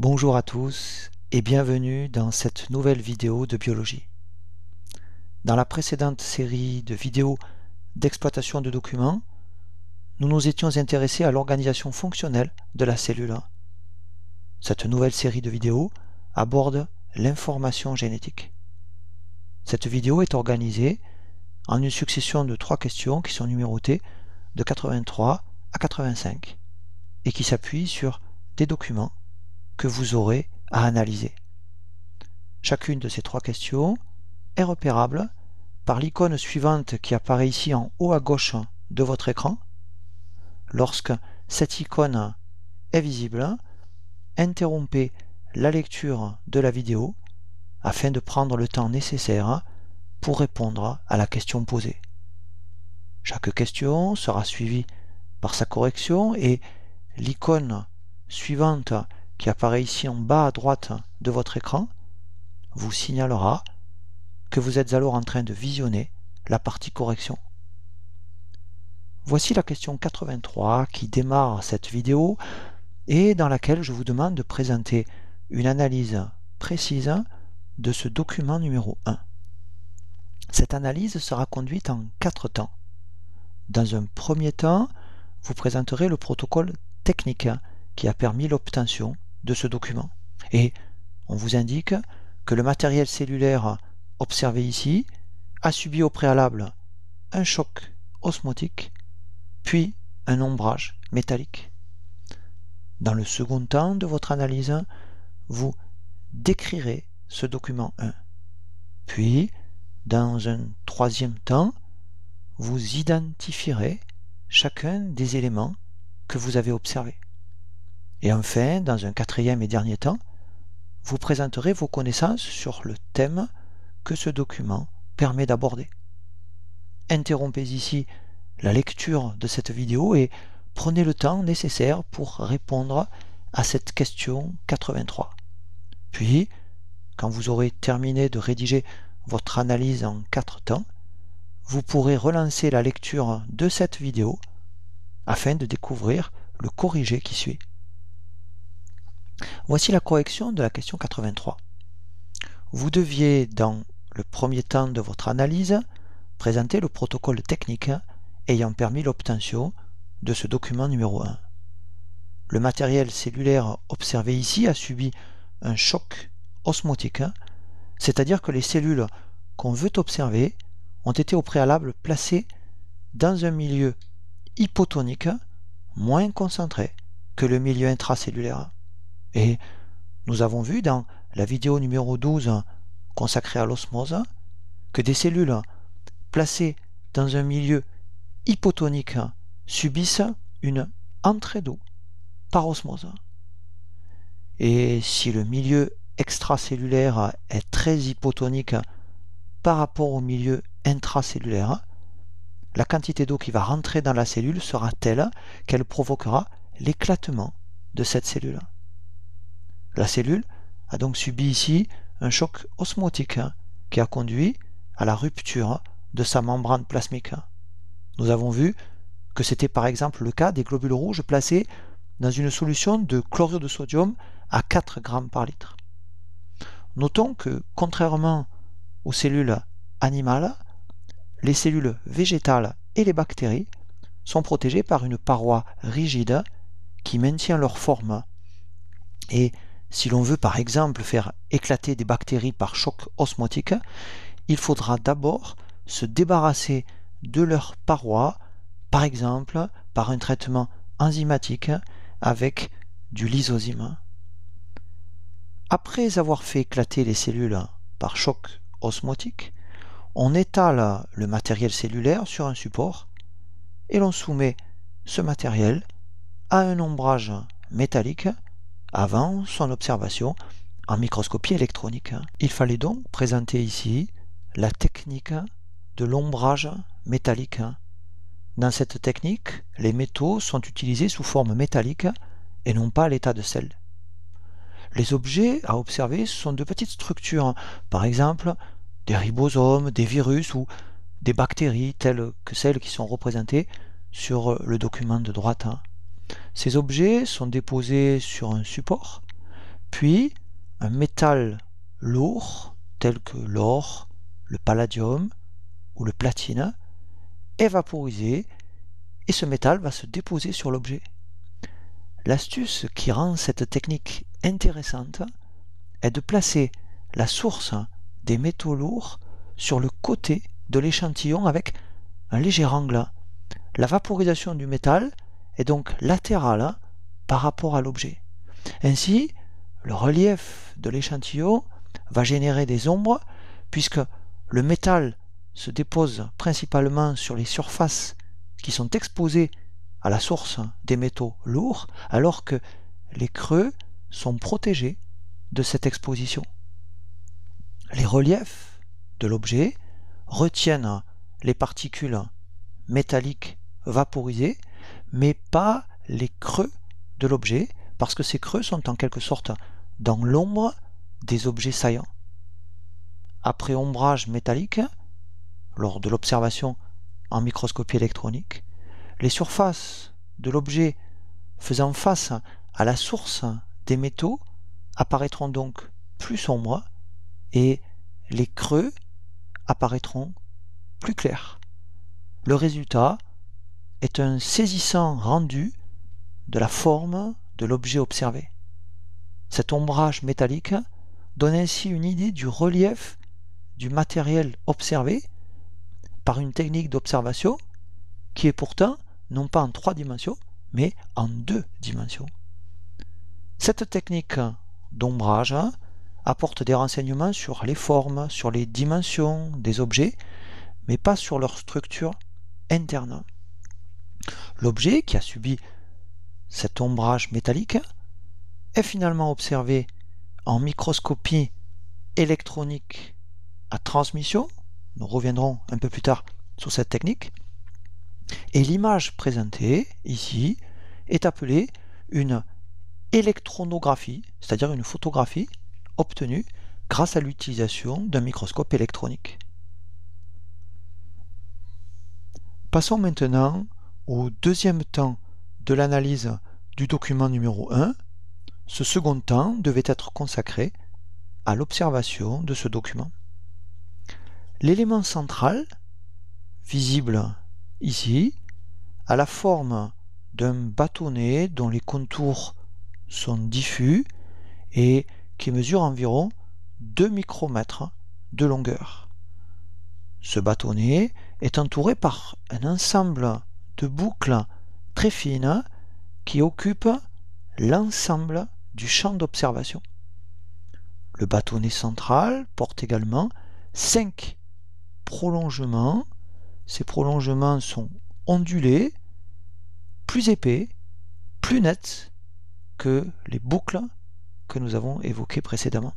Bonjour à tous et bienvenue dans cette nouvelle vidéo de biologie. Dans la précédente série de vidéos d'exploitation de documents, nous nous étions intéressés à l'organisation fonctionnelle de la cellule. Cette nouvelle série de vidéos aborde l'information génétique. Cette vidéo est organisée en une succession de 3 questions qui sont numérotées de 83 à 85 et qui s'appuient sur des documents que vous aurez à analyser. Chacune de ces 3 questions est repérable par l'icône suivante qui apparaît ici en haut à gauche de votre écran. Lorsque cette icône est visible, interrompez la lecture de la vidéo afin de prendre le temps nécessaire pour répondre à la question posée. Chaque question sera suivie par sa correction et l'icône suivante qui apparaît ici en bas à droite de votre écran vous signalera que vous êtes alors en train de visionner la partie correction. Voici la question 83 qui démarre cette vidéo et dans laquelle je vous demande de présenter une analyse précise de ce document numéro 1. Cette analyse sera conduite en 4 temps. Dans un premier temps, vous présenterez le protocole technique qui a permis l'obtention de ce document. Et on vous indique que le matériel cellulaire observé ici a subi au préalable un choc osmotique, puis un ombrage métallique. Dans le second temps de votre analyse, vous décrirez ce document 1. Puis, dans un troisième temps, vous identifierez chacun des éléments que vous avez observés. Et enfin, dans un quatrième et dernier temps, vous présenterez vos connaissances sur le thème que ce document permet d'aborder. Interrompez ici la lecture de cette vidéo et prenez le temps nécessaire pour répondre à cette question 83. Puis, quand vous aurez terminé de rédiger votre analyse en 4 temps, vous pourrez relancer la lecture de cette vidéo afin de découvrir le corrigé qui suit. Voici la correction de la question 83. Vous deviez, dans le premier temps de votre analyse, présenter le protocole technique ayant permis l'obtention de ce document numéro 1. Le matériel cellulaire observé ici a subi un choc osmotique, c'est-à-dire que les cellules qu'on veut observer ont été au préalable placées dans un milieu hypotonique moins concentré que le milieu intracellulaire. Et nous avons vu dans la vidéo numéro 12 consacrée à l'osmose que des cellules placées dans un milieu hypotonique subissent une entrée d'eau par osmose. Et si le milieu extracellulaire est très hypotonique par rapport au milieu intracellulaire, la quantité d'eau qui va rentrer dans la cellule sera telle qu'elle provoquera l'éclatement de cette cellule. La cellule a donc subi ici un choc osmotique qui a conduit à la rupture de sa membrane plasmique. Nous avons vu que c'était par exemple le cas des globules rouges placés dans une solution de chlorure de sodium à 4 grammes par litre. Notons que, contrairement aux cellules animales, les cellules végétales et les bactéries sont protégées par une paroi rigide qui maintient leur forme. Et si l'on veut par exemple faire éclater des bactéries par choc osmotique, il faudra d'abord se débarrasser de leur paroi, par exemple par un traitement enzymatique avec du lysozyme. Après avoir fait éclater les cellules par choc osmotique, on étale le matériel cellulaire sur un support et l'on soumet ce matériel à un ombrage métallique avant son observation en microscopie électronique. Il fallait donc présenter ici la technique de l'ombrage métallique. Dans cette technique, les métaux sont utilisés sous forme métallique et non pas à l'état de sel. Les objets à observer sont de petites structures, par exemple des ribosomes, des virus ou des bactéries telles que celles qui sont représentées sur le document de droite. Ces objets sont déposés sur un support, Puis, un métal lourd, tel que l'or, le palladium ou le platine, est vaporisé et ce métal va se déposer sur l'objet. L'astuce qui rend cette technique intéressante est de placer la source des métaux lourds sur le côté de l'échantillon avec un léger angle. La vaporisation du métal est donc latérale par rapport à l'objet. Ainsi, le relief de l'échantillon va générer des ombres puisque le métal se dépose principalement sur les surfaces qui sont exposées à la source des métaux lourds, alors que les creux sont protégés de cette exposition. Les reliefs de l'objet retiennent les particules métalliques vaporisées, mais pas les creux de l'objet, parce que ces creux sont en quelque sorte dans l'ombre des objets saillants. Après ombrage métallique, lors de l'observation en microscopie électronique, les surfaces de l'objet faisant face à la source des métaux apparaîtront donc plus sombres et les creux apparaîtront plus clairs. Le résultat est un saisissant rendu de la forme de l'objet observé. Cet ombrage métallique donne ainsi une idée du relief du matériel observé par une technique d'observation qui est pourtant non pas en 3 dimensions, mais en 2 dimensions. Cette technique d'ombrage apporte des renseignements sur les formes, sur les dimensions des objets, mais pas sur leur structure interne. L'objet qui a subi cet ombrage métallique est finalement observé en microscopie électronique à transmission. Nous reviendrons un peu plus tard sur cette technique. Et l'image présentée ici est appelée une électronographie, c'est-à-dire une photographie obtenue grâce à l'utilisation d'un microscope électronique. Passons maintenant au deuxième temps de l'analyse du document numéro 1. Ce second temps devait être consacré à l'observation de ce document. L'élément central, visible ici, a la forme d'un bâtonnet dont les contours sont diffus et qui mesure environ 2 micromètres de longueur. Ce bâtonnet est entouré par un ensemble de boucles très fines qui occupent l'ensemble du champ d'observation. Le bâtonnet central porte également 5 prolongements. Ces prolongements sont ondulés, plus épais, plus nets que les boucles que nous avons évoquées précédemment.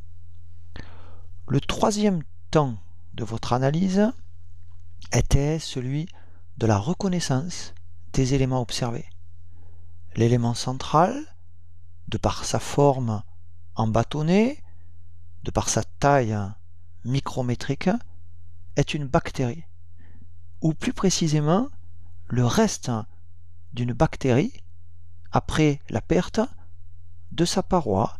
Le troisième temps de votre analyse était celui de la reconnaissance des éléments observés. L'élément central, de par sa forme en bâtonnet, de par sa taille micrométrique, est une bactérie, ou plus précisément le reste d'une bactérie après la perte de sa paroi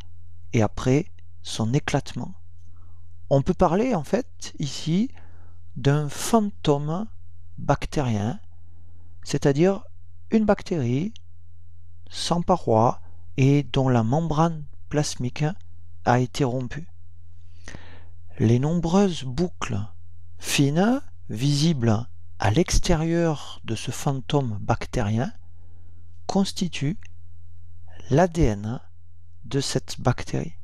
et après son éclatement. On peut parler en fait ici d'un fantôme bactérien, c'est-à-dire une bactérie sans paroi et dont la membrane plasmique a été rompue. Les nombreuses boucles fines visibles à l'extérieur de ce fantôme bactérien constituent l'ADN de cette bactérie.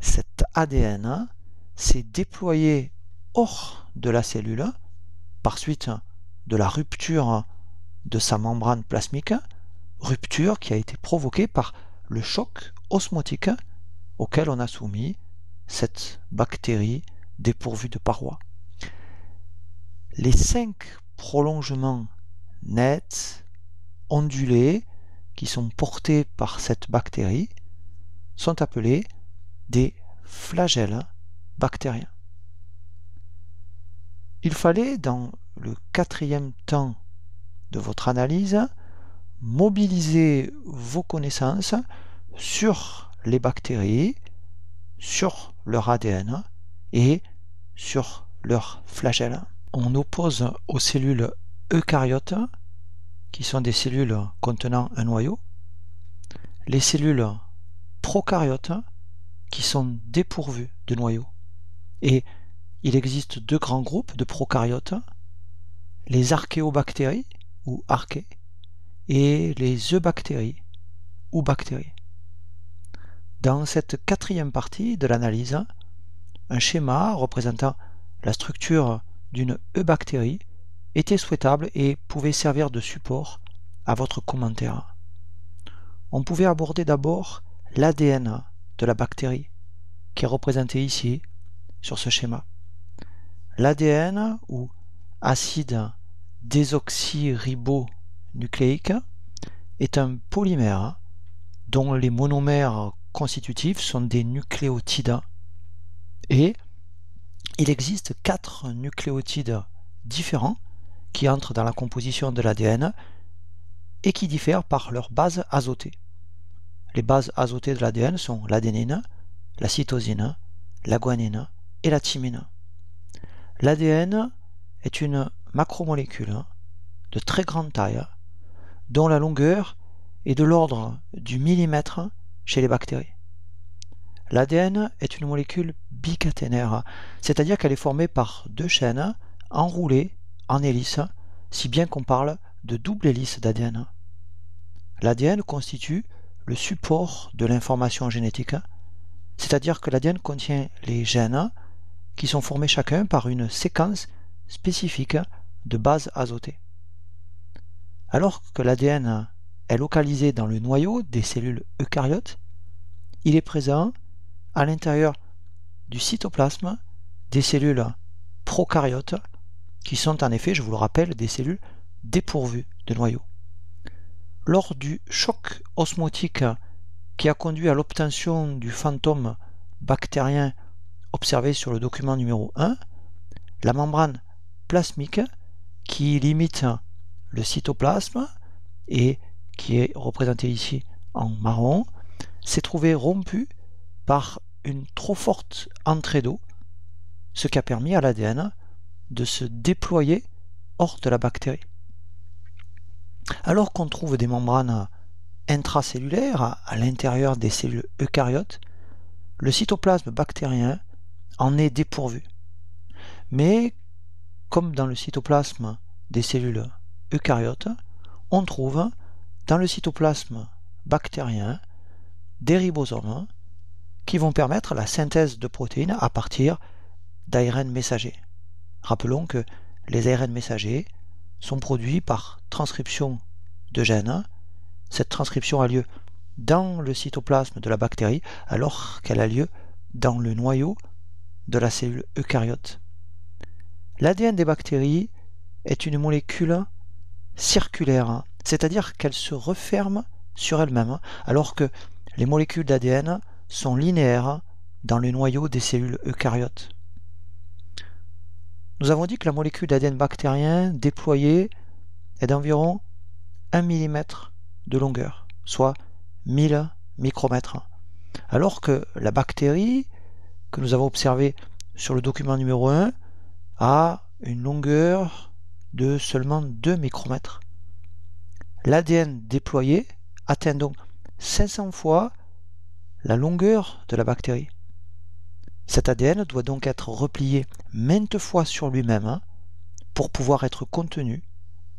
Cet ADN s'est déployé hors de la cellule par suite de la rupture de sa membrane plasmique, rupture qui a été provoquée par le choc osmotique auquel on a soumis cette bactérie dépourvue de paroi. Les 5 prolongements nets, ondulés, qui sont portés par cette bactérie, sont appelés des flagelles bactériens. Il fallait, dans le 4e temps de votre analyse, mobiliser vos connaissances sur les bactéries sur leur ADN et sur leur flagelle. On oppose aux cellules eucaryotes, qui sont des cellules contenant un noyau, les cellules prokaryotes, qui sont dépourvues de noyau. Et il existe deux grands groupes de prokaryotes, les archéobactéries, ou archées, et les eubactéries, ou bactéries. Dans cette quatrième partie de l'analyse, un schéma représentant la structure d'une eubactérie était souhaitable et pouvait servir de support à votre commentaire. On pouvait aborder d'abord l'ADN de la bactérie, qui est représenté ici sur ce schéma. L'ADN, ou acide désoxyribonucléique, est un polymère dont les monomères constitutifs sont des nucléotides, et il existe 4 nucléotides différents qui entrent dans la composition de l'ADN et qui diffèrent par leur base azotée. Les bases azotées de l'ADN sont l'adénine, la cytosine, la guanine et la thymine. L'ADN est une macromolécule de très grande taille dont la longueur est de l'ordre du millimètre chez les bactéries. L'ADN est une molécule bicaténaire, c'est-à-dire qu'elle est formée par deux chaînes enroulées en hélice, si bien qu'on parle de double hélice d'ADN. L'ADN constitue le support de l'information génétique, c'est-à-dire que l'ADN contient les gènes qui sont formés chacun par une séquence spécifique de bases azotées. Alors que l'ADN est localisé dans le noyau des cellules eucaryotes, il est présent à l'intérieur du cytoplasme des cellules prokaryotes, qui sont en effet, je vous le rappelle, des cellules dépourvues de noyau. Lors du choc osmotique qui a conduit à l'obtention du fantôme bactérien observé sur le document numéro 1, la membrane plasmique qui limite le cytoplasme et qui est représentée ici en marron, s'est trouvée rompue par une trop forte entrée d'eau, ce qui a permis à l'ADN de se déployer hors de la bactérie. Alors qu'on trouve des membranes intracellulaires à l'intérieur des cellules eucaryotes, le cytoplasme bactérien en est dépourvu. Mais, comme dans le cytoplasme des cellules eucaryotes, on trouve dans le cytoplasme bactérien des ribosomes qui vont permettre la synthèse de protéines à partir d'ARN messagers. Rappelons que les ARN messagers sont produits par transcription de gènes. Cette transcription a lieu dans le cytoplasme de la bactérie alors qu'elle a lieu dans le noyau de la cellule eucaryote. L'ADN des bactéries est une molécule circulaire, c'est-à-dire qu'elle se referme sur elle-même, alors que les molécules d'ADN sont linéaires dans le noyau des cellules eucaryotes. Nous avons dit que la molécule d'ADN bactérien déployée est d'environ 1 mm de longueur, soit 1000 micromètres, alors que la bactérie que nous avons observée sur le document numéro 1 a une longueur de seulement 2 micromètres. L'ADN déployé atteint donc 500 fois la longueur de la bactérie. Cet ADN doit donc être replié maintes fois sur lui-même pour pouvoir être contenu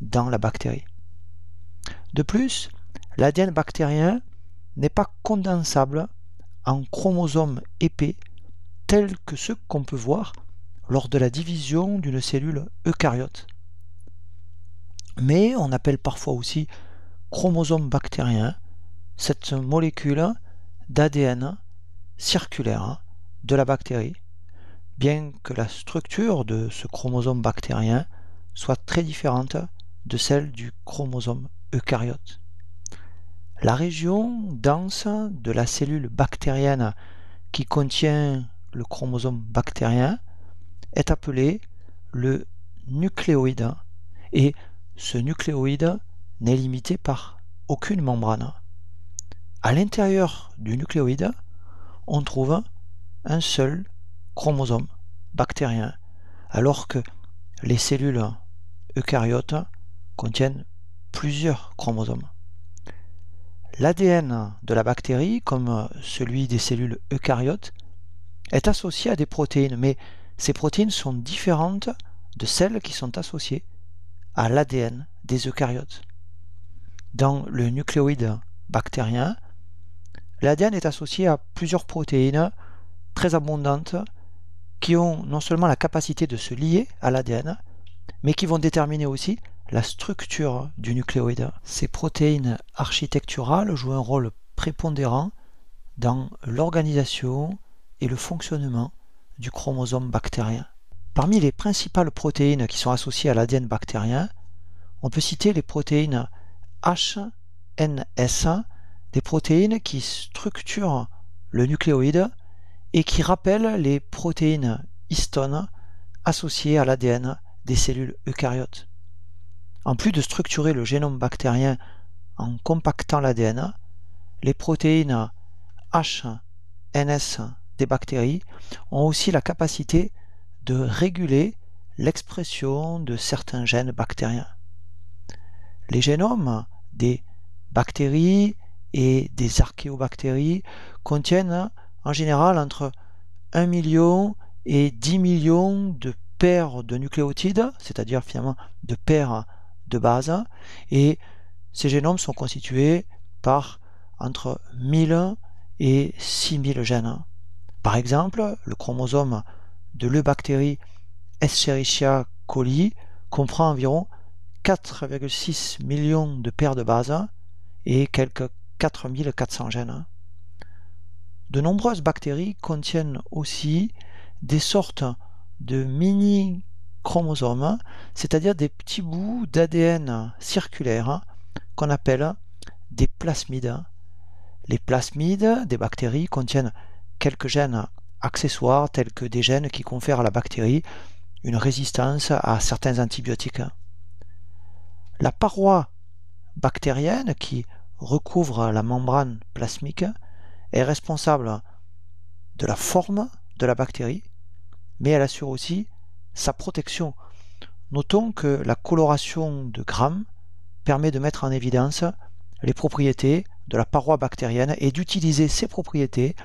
dans la bactérie. De plus, l'ADN bactérien n'est pas condensable en chromosomes épais tels que ceux qu'on peut voir lors de la division d'une cellule eucaryote. Mais on appelle parfois aussi chromosome bactérien cette molécule d'ADN circulaire de la bactérie, bien que la structure de ce chromosome bactérien soit très différente de celle du chromosome eucaryote. La région dense de la cellule bactérienne qui contient le chromosome bactérien est appelée le nucléoïde, et ce nucléoïde n'est limité par aucune membrane. À l'intérieur du nucléoïde, on trouve un seul chromosome bactérien, alors que les cellules eucaryotes contiennent plusieurs chromosomes. L'ADN de la bactérie, comme celui des cellules eucaryotes, est associé à des protéines, mais ces protéines sont différentes de celles qui sont associées à l'ADN des eucaryotes. Dans le nucléoïde bactérien, l'ADN est associé à plusieurs protéines très abondantes qui ont non seulement la capacité de se lier à l'ADN, mais qui vont déterminer aussi la structure du nucléoïde. Ces protéines architecturales jouent un rôle prépondérant dans l'organisation et le fonctionnement du chromosome bactérien. Parmi les principales protéines qui sont associées à l'ADN bactérien, on peut citer les protéines HNS, des protéines qui structurent le nucléoïde et qui rappellent les protéines histones associées à l'ADN des cellules eucaryotes. En plus de structurer le génome bactérien en compactant l'ADN, les protéines HNS des bactéries ont aussi la capacité de réguler l'expression de certains gènes bactériens. Les génomes des bactéries et des archéobactéries contiennent en général entre 1 million et 10 millions de paires de nucléotides, c'est-à-dire finalement de paires de bases, et ces génomes sont constitués par entre 1000 et 6000 gènes. Par exemple, le chromosome de l'eubactérie Escherichia coli comprend environ 4,6 millions de paires de bases et quelques 4400 gènes. De nombreuses bactéries contiennent aussi des sortes de mini-chromosomes, c'est-à-dire des petits bouts d'ADN circulaires qu'on appelle des plasmides. Les plasmides des bactéries contiennent quelques gènes accessoires tels que des gènes qui confèrent à la bactérie une résistance à certains antibiotiques. La paroi bactérienne qui recouvre la membrane plasmique est responsable de la forme de la bactérie, mais elle assure aussi sa protection. Notons que la coloration de Gram permet de mettre en évidence les propriétés de la paroi bactérienne et d'utiliser ces propriétés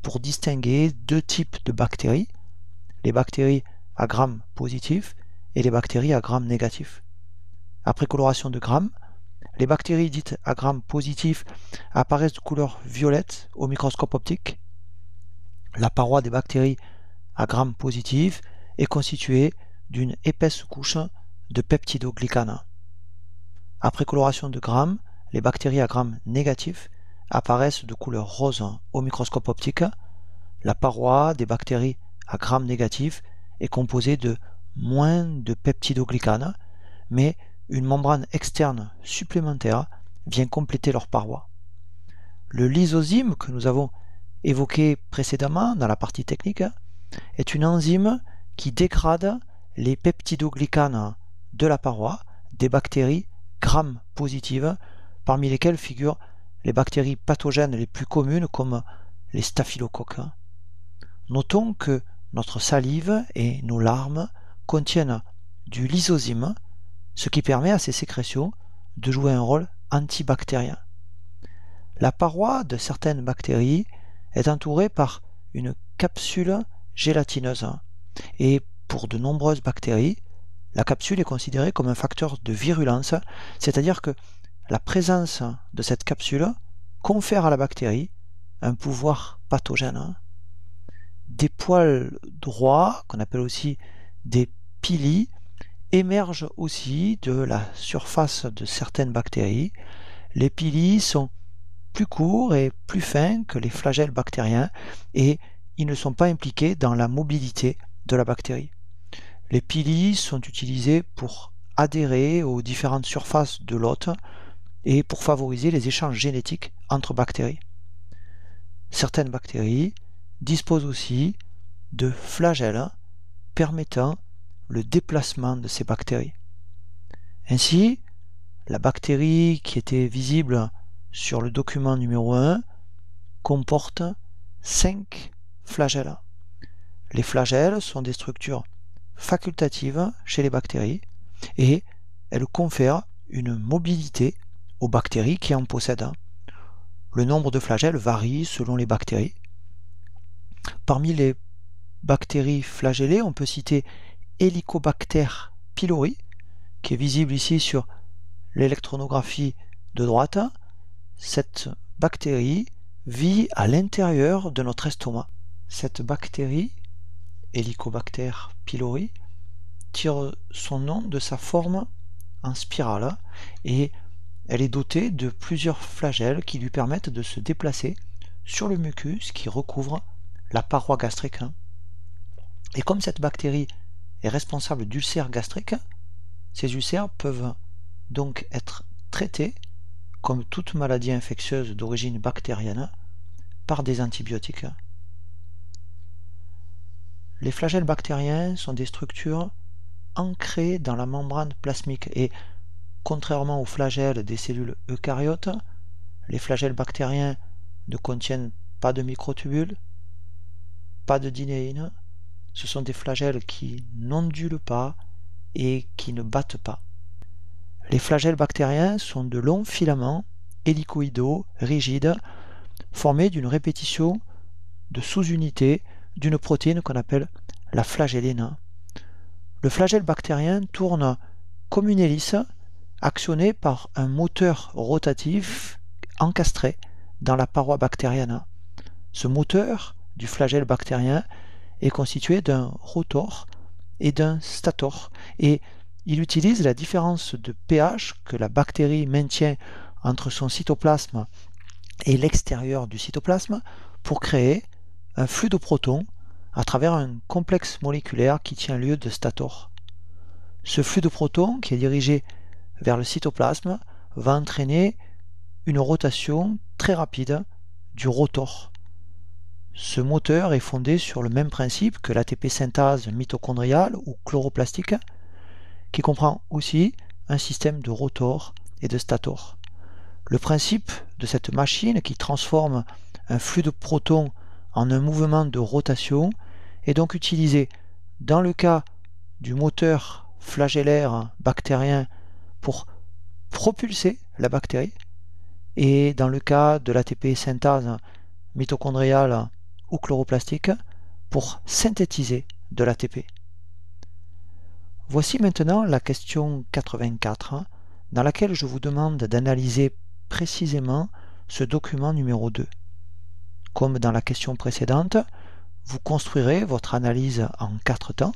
pour distinguer deux types de bactéries, les bactéries à Gram positif et les bactéries à Gram négatif. Après coloration de Gram, les bactéries dites à Gram positif apparaissent de couleur violette au microscope optique. La paroi des bactéries à Gram positif est constituée d'une épaisse couche de peptidoglycanes. Après coloration de Gram, les bactéries à Gram négatif apparaissent de couleur rose au microscope optique. La paroi des bactéries à Gram négatif est composée de moins de peptidoglycanes, mais une membrane externe supplémentaire vient compléter leur paroi. Le lysozyme que nous avons évoqué précédemment dans la partie technique est une enzyme qui dégrade les peptidoglycanes de la paroi des bactéries Gram positives, parmi lesquelles figurent les bactéries pathogènes les plus communes comme les staphylocoques. Notons que notre salive et nos larmes contiennent du lysozyme, ce qui permet à ces sécrétions de jouer un rôle antibactérien. La paroi de certaines bactéries est entourée par une capsule gélatineuse et pour de nombreuses bactéries, la capsule est considérée comme un facteur de virulence, c'est-à-dire que la présence de cette capsule confère à la bactérie un pouvoir pathogène. Des poils droits, qu'on appelle aussi des pili, émergent aussi de la surface de certaines bactéries. Les pili sont plus courts et plus fins que les flagelles bactériens et ils ne sont pas impliqués dans la mobilité de la bactérie. Les pili sont utilisés pour adhérer aux différentes surfaces de l'hôte et pour favoriser les échanges génétiques entre bactéries. Certaines bactéries disposent aussi de flagelles permettant le déplacement de ces bactéries. Ainsi, la bactérie qui était visible sur le document numéro 1 comporte 5 flagelles. Les flagelles sont des structures facultatives chez les bactéries et elles confèrent une mobilité aux bactéries qui en possèdent. Le nombre de flagelles varie selon les bactéries. Parmi les bactéries flagellées, on peut citer Helicobacter pylori, qui est visible ici sur l'électronographie de droite. Cette bactérie vit à l'intérieur de notre estomac. Cette bactérie, Helicobacter pylori, tire son nom de sa forme en spirale et elle est dotée de plusieurs flagelles qui lui permettent de se déplacer sur le mucus qui recouvre la paroi gastrique. Et comme cette bactérie est responsable d'ulcères gastriques, ces ulcères peuvent donc être traités, comme toute maladie infectieuse d'origine bactérienne, par des antibiotiques. Les flagelles bactériens sont des structures ancrées dans la membrane plasmique et, contrairement aux flagelles des cellules eucaryotes, les flagelles bactériens ne contiennent pas de microtubules, pas de dinéine. Ce sont des flagelles qui n'ondulent pas et qui ne battent pas. Les flagelles bactériens sont de longs filaments hélicoïdaux rigides formés d'une répétition de sous-unités d'une protéine qu'on appelle la flagelline. Le flagelle bactérien tourne comme une hélice actionné par un moteur rotatif encastré dans la paroi bactérienne. Ce moteur du flagelle bactérien est constitué d'un rotor et d'un stator et il utilise la différence de pH que la bactérie maintient entre son cytoplasme et l'extérieur du cytoplasme pour créer un flux de protons à travers un complexe moléculaire qui tient lieu de stator. Ce flux de protons qui est dirigé vers le cytoplasme va entraîner une rotation très rapide du rotor. Ce moteur est fondé sur le même principe que l'ATP synthase mitochondriale ou chloroplastique, qui comprend aussi un système de rotor et de stator. Le principe de cette machine qui transforme un flux de protons en un mouvement de rotation est donc utilisé dans le cas du moteur flagellaire bactérien pour propulser la bactérie et dans le cas de l'ATP synthase mitochondriale ou chloroplastique pour synthétiser de l'ATP. Voici maintenant la question 84 dans laquelle je vous demande d'analyser précisément ce document numéro 2. Comme dans la question précédente, vous construirez votre analyse en 4 temps.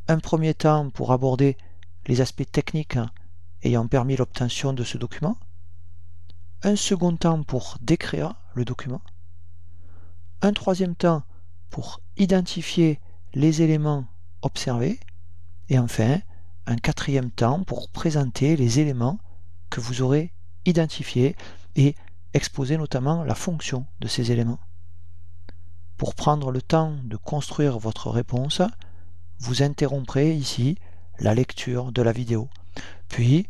Un premier temps pour aborder les aspects techniques ayant permis l'obtention de ce document. Un second temps pour décrire le document. Un troisième temps pour identifier les éléments observés. Et enfin, un quatrième temps pour présenter les éléments que vous aurez identifiés et exposer notamment la fonction de ces éléments. Pour prendre le temps de construire votre réponse, vous interromprez ici la lecture de la vidéo. Puis,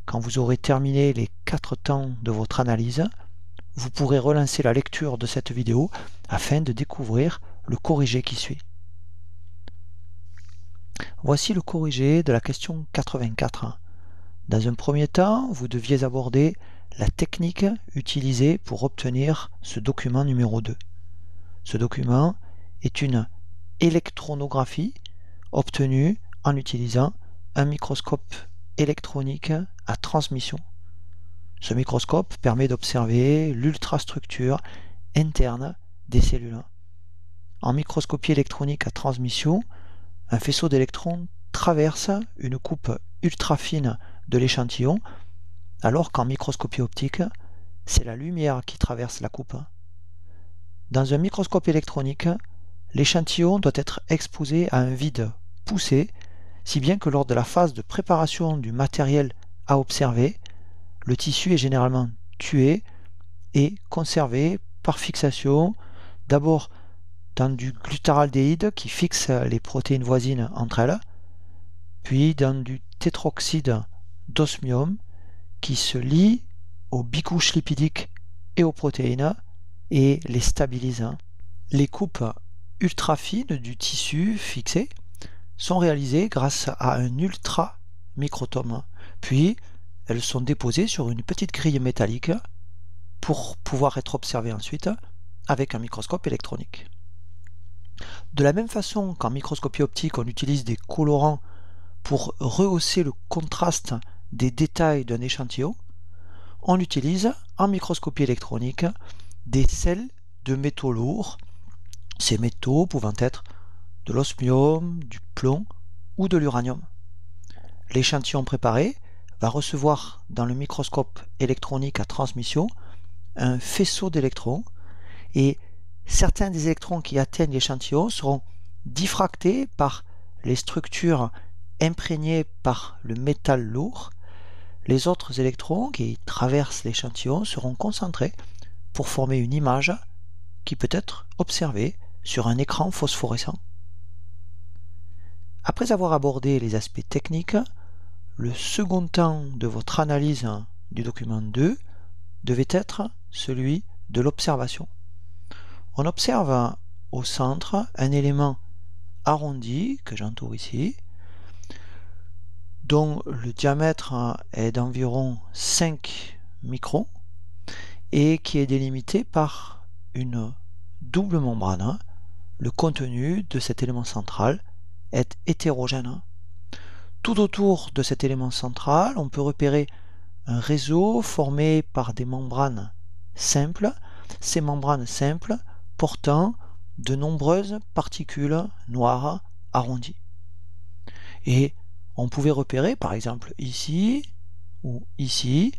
quand vous aurez terminé les 4 temps de votre analyse, vous pourrez relancer la lecture de cette vidéo afin de découvrir le corrigé qui suit. Voici le corrigé de la question 84. Dans un premier temps, vous deviez aborder la technique utilisée pour obtenir ce document numéro 2. Ce document est une électronographie obtenue en utilisant un microscope électronique à transmission. Ce microscope permet d'observer l'ultrastructure interne des cellules. En microscopie électronique à transmission, un faisceau d'électrons traverse une coupe ultra fine de l'échantillon, alors qu'en microscopie optique, c'est la lumière qui traverse la coupe. Dans un microscope électronique, l'échantillon doit être exposé à un vide poussé, si bien que lors de la phase de préparation du matériel à observer, le tissu est généralement tué et conservé par fixation, d'abord dans du glutaraldéhyde qui fixe les protéines voisines entre elles, puis dans du tétroxyde d'osmium qui se lie aux bicouches lipidiques et aux protéines et les stabilise. Les coupes ultra fines du tissu fixé sont réalisées grâce à un ultra microtome. Puis, elles sont déposées sur une petite grille métallique pour pouvoir être observées ensuite avec un microscope électronique. De la même façon qu'en microscopie optique, on utilise des colorants pour rehausser le contraste des détails d'un échantillon, on utilise en microscopie électronique des sels de métaux lourds, ces métaux pouvant être de l'osmium, du plomb ou de l'uranium. L'échantillon préparé va recevoir dans le microscope électronique à transmission un faisceau d'électrons et certains des électrons qui atteignent l'échantillon seront diffractés par les structures imprégnées par le métal lourd. Les autres électrons qui traversent l'échantillon seront concentrés pour former une image qui peut être observée sur un écran phosphorescent. Après avoir abordé les aspects techniques, le second temps de votre analyse du document 2 devait être celui de l'observation. On observe au centre un élément arrondi que j'entoure ici, dont le diamètre est d'environ 5 microns et qui est délimité par une double membrane. Le contenu de cet élément central est hétérogène. Tout autour de cet élément central, on peut repérer un réseau formé par des membranes simples, ces membranes simples portant de nombreuses particules noires arrondies. Et on pouvait repérer, par exemple ici ou ici,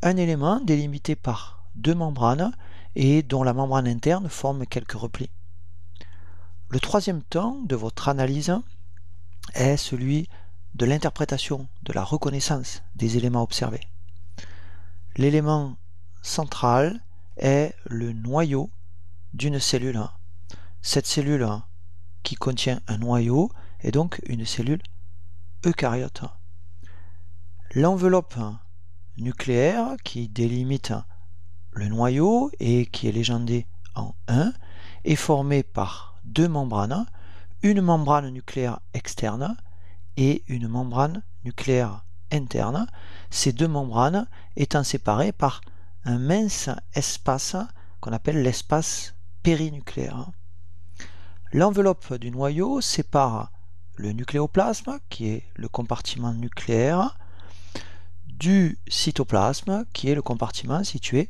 un élément délimité par deux membranes et dont la membrane interne forme quelques replis. Le troisième temps de votre analyse est celui de l'interprétation, de la reconnaissance des éléments observés. L'élément central est le noyau d'une cellule. Cette cellule qui contient un noyau est donc une cellule eucaryote. L'enveloppe nucléaire qui délimite le noyau et qui est légendée en 1 est formée par deux membranes, une membrane nucléaire externe et une membrane nucléaire interne, ces deux membranes étant séparées par un mince espace qu'on appelle l'espace périnucléaire. L'enveloppe du noyau sépare le nucléoplasme, qui est le compartiment nucléaire, du cytoplasme, qui est le compartiment situé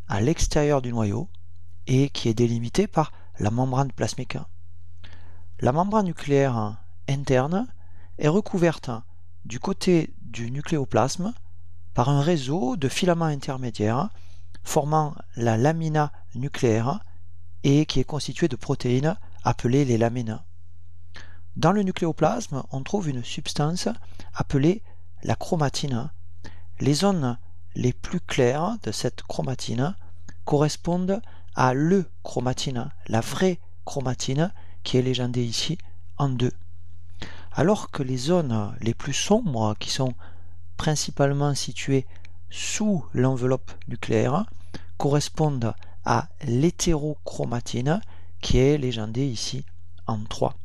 à l'extérieur du noyau et qui est délimité par la membrane plasmique. La membrane nucléaire interne est recouverte du côté du nucléoplasme par un réseau de filaments intermédiaires formant la lamina nucléaire et qui est constitué de protéines appelées les lamines. Dans le nucléoplasme, on trouve une substance appelée la chromatine. Les zones les plus claires de cette chromatine correspondent à l'euchromatine, la vraie chromatine qui est légendée ici en 2. Alors que les zones les plus sombres, qui sont principalement situées sous l'enveloppe nucléaire, correspondent à l'hétérochromatine qui est légendée ici en 3.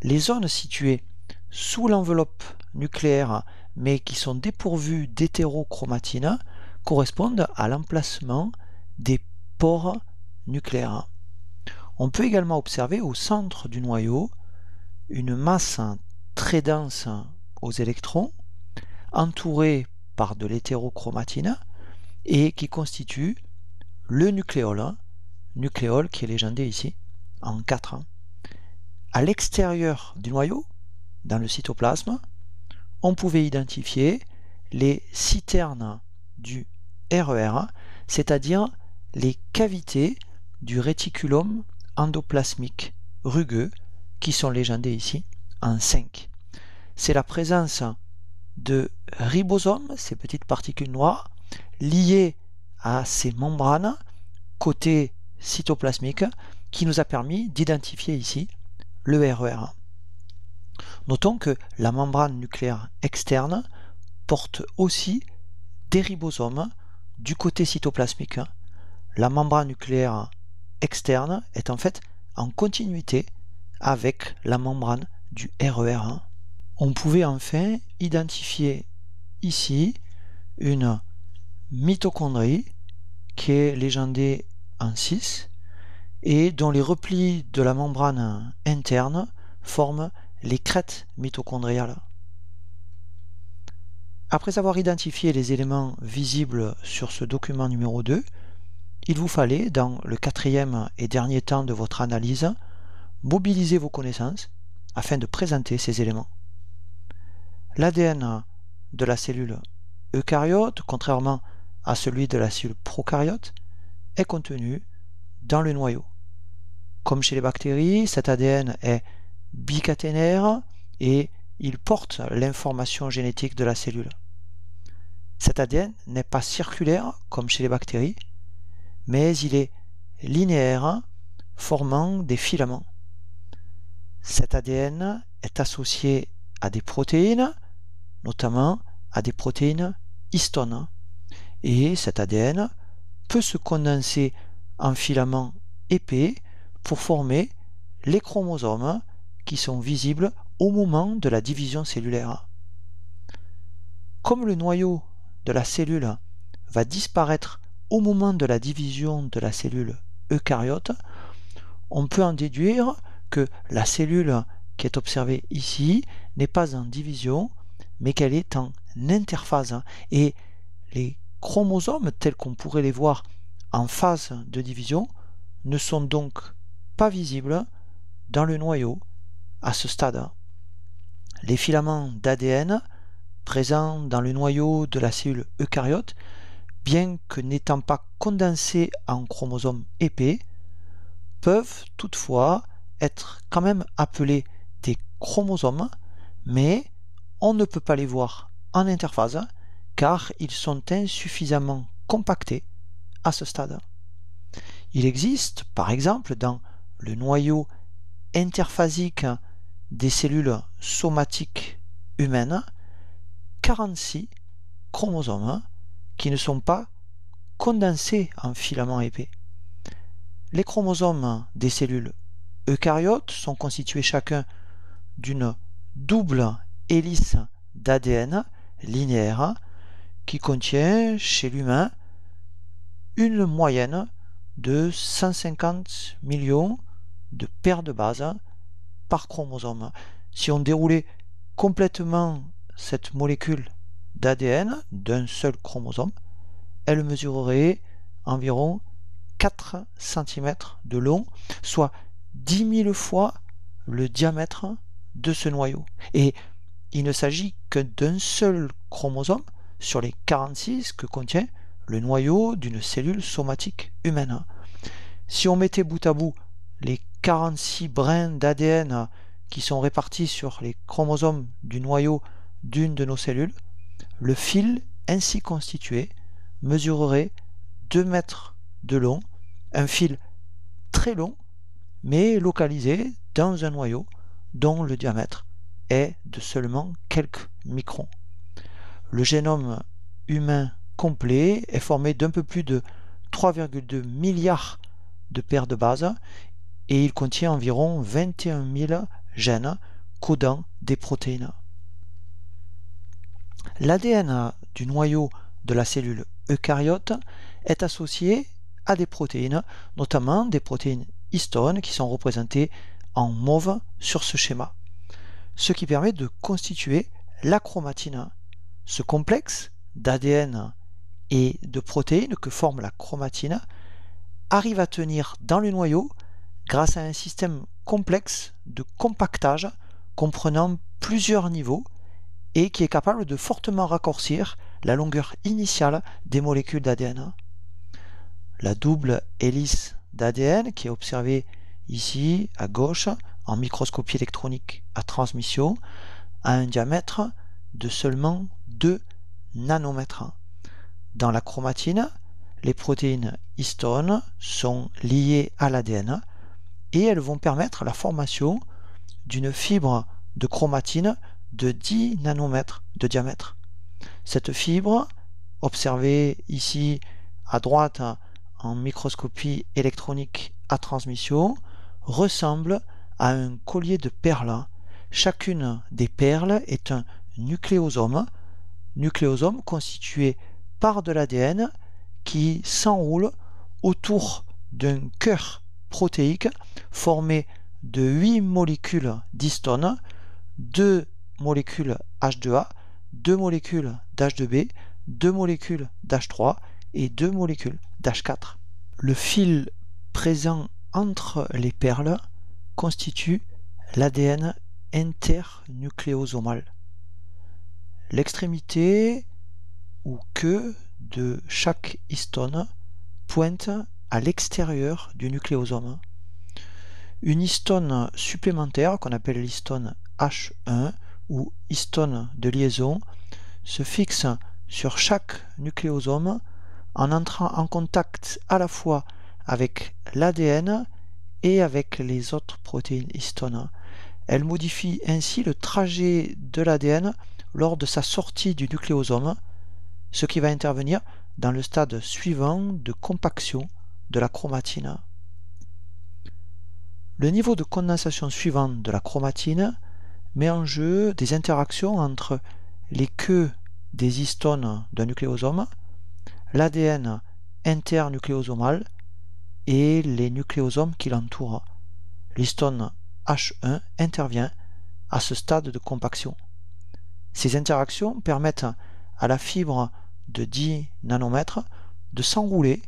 Les zones situées sous l'enveloppe nucléaire mais qui sont dépourvues d'hétérochromatine correspondent à l'emplacement des pores nucléaires. On peut également observer au centre du noyau une masse très dense aux électrons entourée par de l'hétérochromatine et qui constitue le nucléole qui est légendé ici en 4. À l'extérieur du noyau, dans le cytoplasme, on pouvait identifier les citernes du RER, c'est-à-dire les cavités du réticulum endoplasmique rugueux qui sont légendées ici en 5. C'est la présence de ribosomes, ces petites particules noires, liées à ces membranes côté cytoplasmique qui nous a permis d'identifier ici le RER. Notons que la membrane nucléaire externe porte aussi des ribosomes du côté cytoplasmique, la membrane nucléaire externe est en fait en continuité avec la membrane du RER1. On pouvait enfin identifier ici une mitochondrie qui est légendée en 6 et dont les replis de la membrane interne forment les crêtes mitochondriales. Après avoir identifié les éléments visibles sur ce document numéro 2, il vous fallait, dans le quatrième et dernier temps de votre analyse, mobiliser vos connaissances afin de présenter ces éléments. L'ADN de la cellule eucaryote, contrairement à celui de la cellule procaryote, est contenu dans le noyau. Comme chez les bactéries, cet ADN est bicaténaire et il porte l'information génétique de la cellule. Cet ADN n'est pas circulaire comme chez les bactéries, mais il est linéaire, formant des filaments. Cet ADN est associé à des protéines, notamment à des protéines histones. Et cet ADN peut se condenser en filaments épais pour former les chromosomes qui sont visibles au moment de la division cellulaire. Comme le noyau de la cellule va disparaître au moment de la division de la cellule eucaryote, on peut en déduire que la cellule qui est observée ici n'est pas en division, mais qu'elle est en interphase. Et les chromosomes, tels qu'on pourrait les voir en phase de division, ne sont donc pas visibles dans le noyau à ce stade. Les filaments d'ADN présents dans le noyau de la cellule eucaryote, bien que n'étant pas condensés en chromosomes épais, peuvent toutefois être quand même appelés des chromosomes, mais on ne peut pas les voir en interphase car ils sont insuffisamment compactés à ce stade. Il existe, par exemple, dans le noyau interphasique des cellules somatiques humaines, 46 chromosomes qui ne sont pas condensés en filaments épais. Les chromosomes des cellules eucaryotes sont constitués chacun d'une double hélice d'ADN linéaire qui contient chez l'humain une moyenne de 150 millions de paires de bases par chromosome. Si on déroulait complètement cette molécule d'ADN d'un seul chromosome, elle mesurerait environ 4 cm de long, soit 10 000 fois le diamètre de ce noyau. Et il ne s'agit que d'un seul chromosome sur les 46 que contient le noyau d'une cellule somatique humaine. Si on mettait bout à bout les 46 brins d'ADN qui sont répartis sur les chromosomes du noyau d'une de nos cellules, le fil ainsi constitué mesurerait 2 mètres de long, un fil très long, mais localisé dans un noyau dont le diamètre est de seulement quelques microns. Le génome humain complet est formé d'un peu plus de 3,2 milliards de paires de bases et il contient environ 21 000 gènes codant des protéines. L'ADN du noyau de la cellule eucaryote est associé à des protéines, notamment des protéines histones qui sont représentées en mauve sur ce schéma, ce qui permet de constituer la chromatine. Ce complexe d'ADN et de protéines que forme la chromatine arrive à tenir dans le noyau grâce à un système complexe de compactage comprenant plusieurs niveaux et qui est capable de fortement raccourcir la longueur initiale des molécules d'ADN. La double hélice d'ADN qui est observée ici à gauche en microscopie électronique à transmission a un diamètre de seulement 2 nanomètres. Dans la chromatine, les protéines histones sont liées à l'ADN et elles vont permettre la formation d'une fibre de chromatine de 10 nanomètres de diamètre. Cette fibre, observée ici à droite en microscopie électronique à transmission ressemble à un collier de perles. Chacune des perles est un nucléosome constitué par de l'ADN qui s'enroule autour d'un cœur protéique formé de 8 molécules d'histone, 2 molécules H2A, 2 molécules d'H2B, 2 molécules d'H3 et 2 molécules d'H4. Le fil présent entre les perles constitue l'ADN internucléosomal. L'extrémité ou queue de chaque histone pointe à l'extérieur du nucléosome. Une histone supplémentaire, qu'on appelle l'histone H1 ou histone de liaison, se fixe sur chaque nucléosome en entrant en contact à la fois avec l'ADN et avec les autres protéines histones. Elle modifie ainsi le trajet de l'ADN lors de sa sortie du nucléosome, ce qui va intervenir dans le stade suivant de compaction de la chromatine. Le niveau de condensation suivant de la chromatine met en jeu des interactions entre les queues des histones d'un nucléosome, l'ADN internucléosomal et les nucléosomes qui l'entourent. L'histone H1 intervient à ce stade de compaction. Ces interactions permettent à la fibre de 10 nanomètres de s'enrouler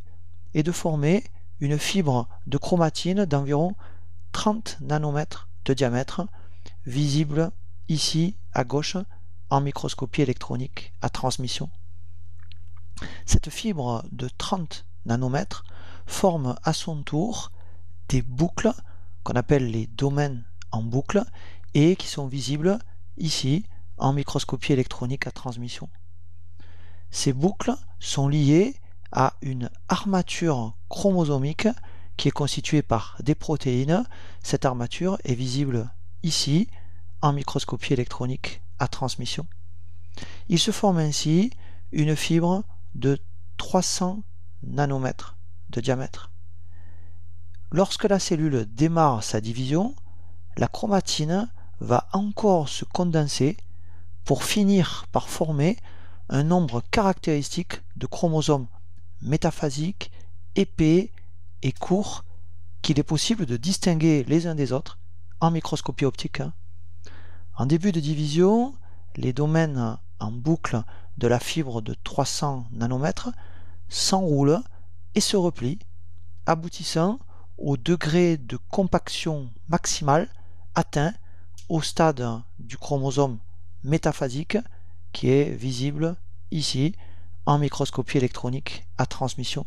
et de former une fibre de chromatine d'environ 30 nanomètres de diamètre, visible ici à gauche en microscopie électronique à transmission. Cette fibre de 30 nanomètres forme à son tour des boucles qu'on appelle les domaines en boucle et qui sont visibles ici en microscopie électronique à transmission. Ces boucles sont liées à une armature chromosomique qui est constituée par des protéines. Cette armature est visible ici en microscopie électronique à transmission. Il se forme ainsi une fibre de 300 nanomètres de diamètre. Lorsque la cellule démarre sa division, la chromatine va encore se condenser pour finir par former un nombre caractéristique de chromosomes métaphasiques, épais et courts qu'il est possible de distinguer les uns des autres en microscopie optique. En début de division, les domaines en boucle de la fibre de 300 nanomètres s'enroulent et se replient, aboutissant au degré de compaction maximale atteint au stade du chromosome métaphasique qui est visible ici en microscopie électronique à transmission.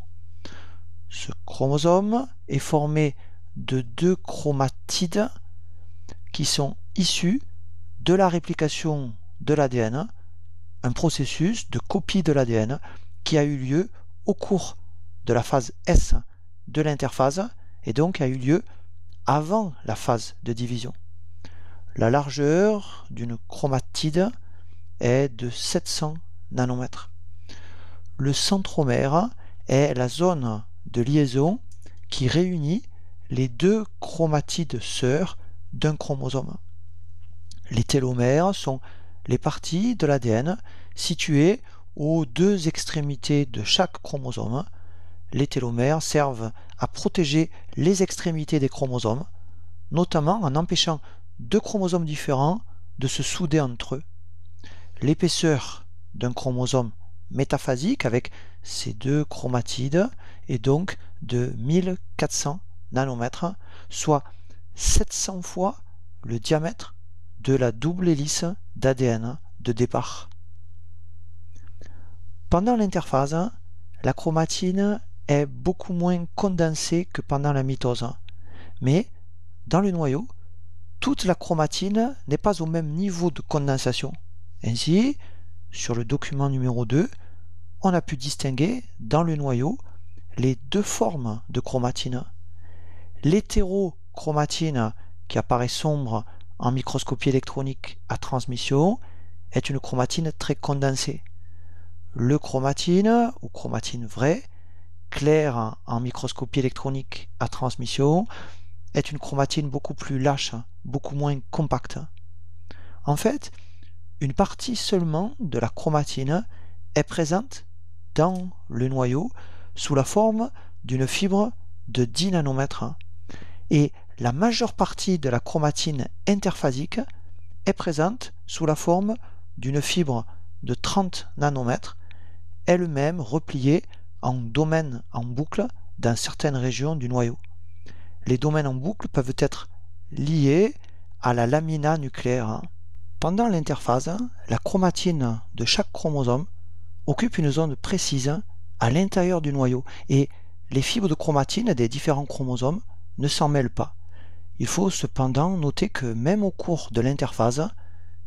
Ce chromosome est formé de 2 chromatides qui sont issus de la réplication de l'ADN, un processus de copie de l'ADN qui a eu lieu au cours de la phase S de l'interphase et donc a eu lieu avant la phase de division. La largeur d'une chromatide est de 700 nanomètres. Le centromère est la zone de liaison qui réunit les 2 chromatides sœurs d'un chromosome. Les télomères sont les parties de l'ADN situées aux 2 extrémités de chaque chromosome. Les télomères servent à protéger les extrémités des chromosomes, notamment en empêchant 2 chromosomes différents de se souder entre eux. L'épaisseur d'un chromosome métaphasique avec ces 2 chromatides est donc de 1400 nanomètres, soit 700 fois le diamètre de la double hélice d'ADN de départ. Pendant l'interphase, la chromatine est beaucoup moins condensée que pendant la mitose, mais dans le noyau, toute la chromatine n'est pas au même niveau de condensation. Ainsi, sur le document numéro 2, on a pu distinguer dans le noyau les 2 formes de chromatine. L'hétérochromatine qui apparaît sombre en microscopie électronique à transmission est une chromatine très condensée. Le chromatine ou chromatine vraie claire en microscopie électronique à transmission est une chromatine beaucoup plus lâche, beaucoup moins compacte. En fait, une partie seulement de la chromatine est présente dans le noyau sous la forme d'une fibre de 10 nanomètres et la majeure partie de la chromatine interphasique est présente sous la forme d'une fibre de 30 nanomètres, elle-même repliée en domaines en boucle dans certaines régions du noyau. Les domaines en boucle peuvent être liés à la lamina nucléaire. Pendant l'interphase, la chromatine de chaque chromosome occupe une zone précise à l'intérieur du noyau et les fibres de chromatine des différents chromosomes ne s'en mêlent pas. Il faut cependant noter que même au cours de l'interphase,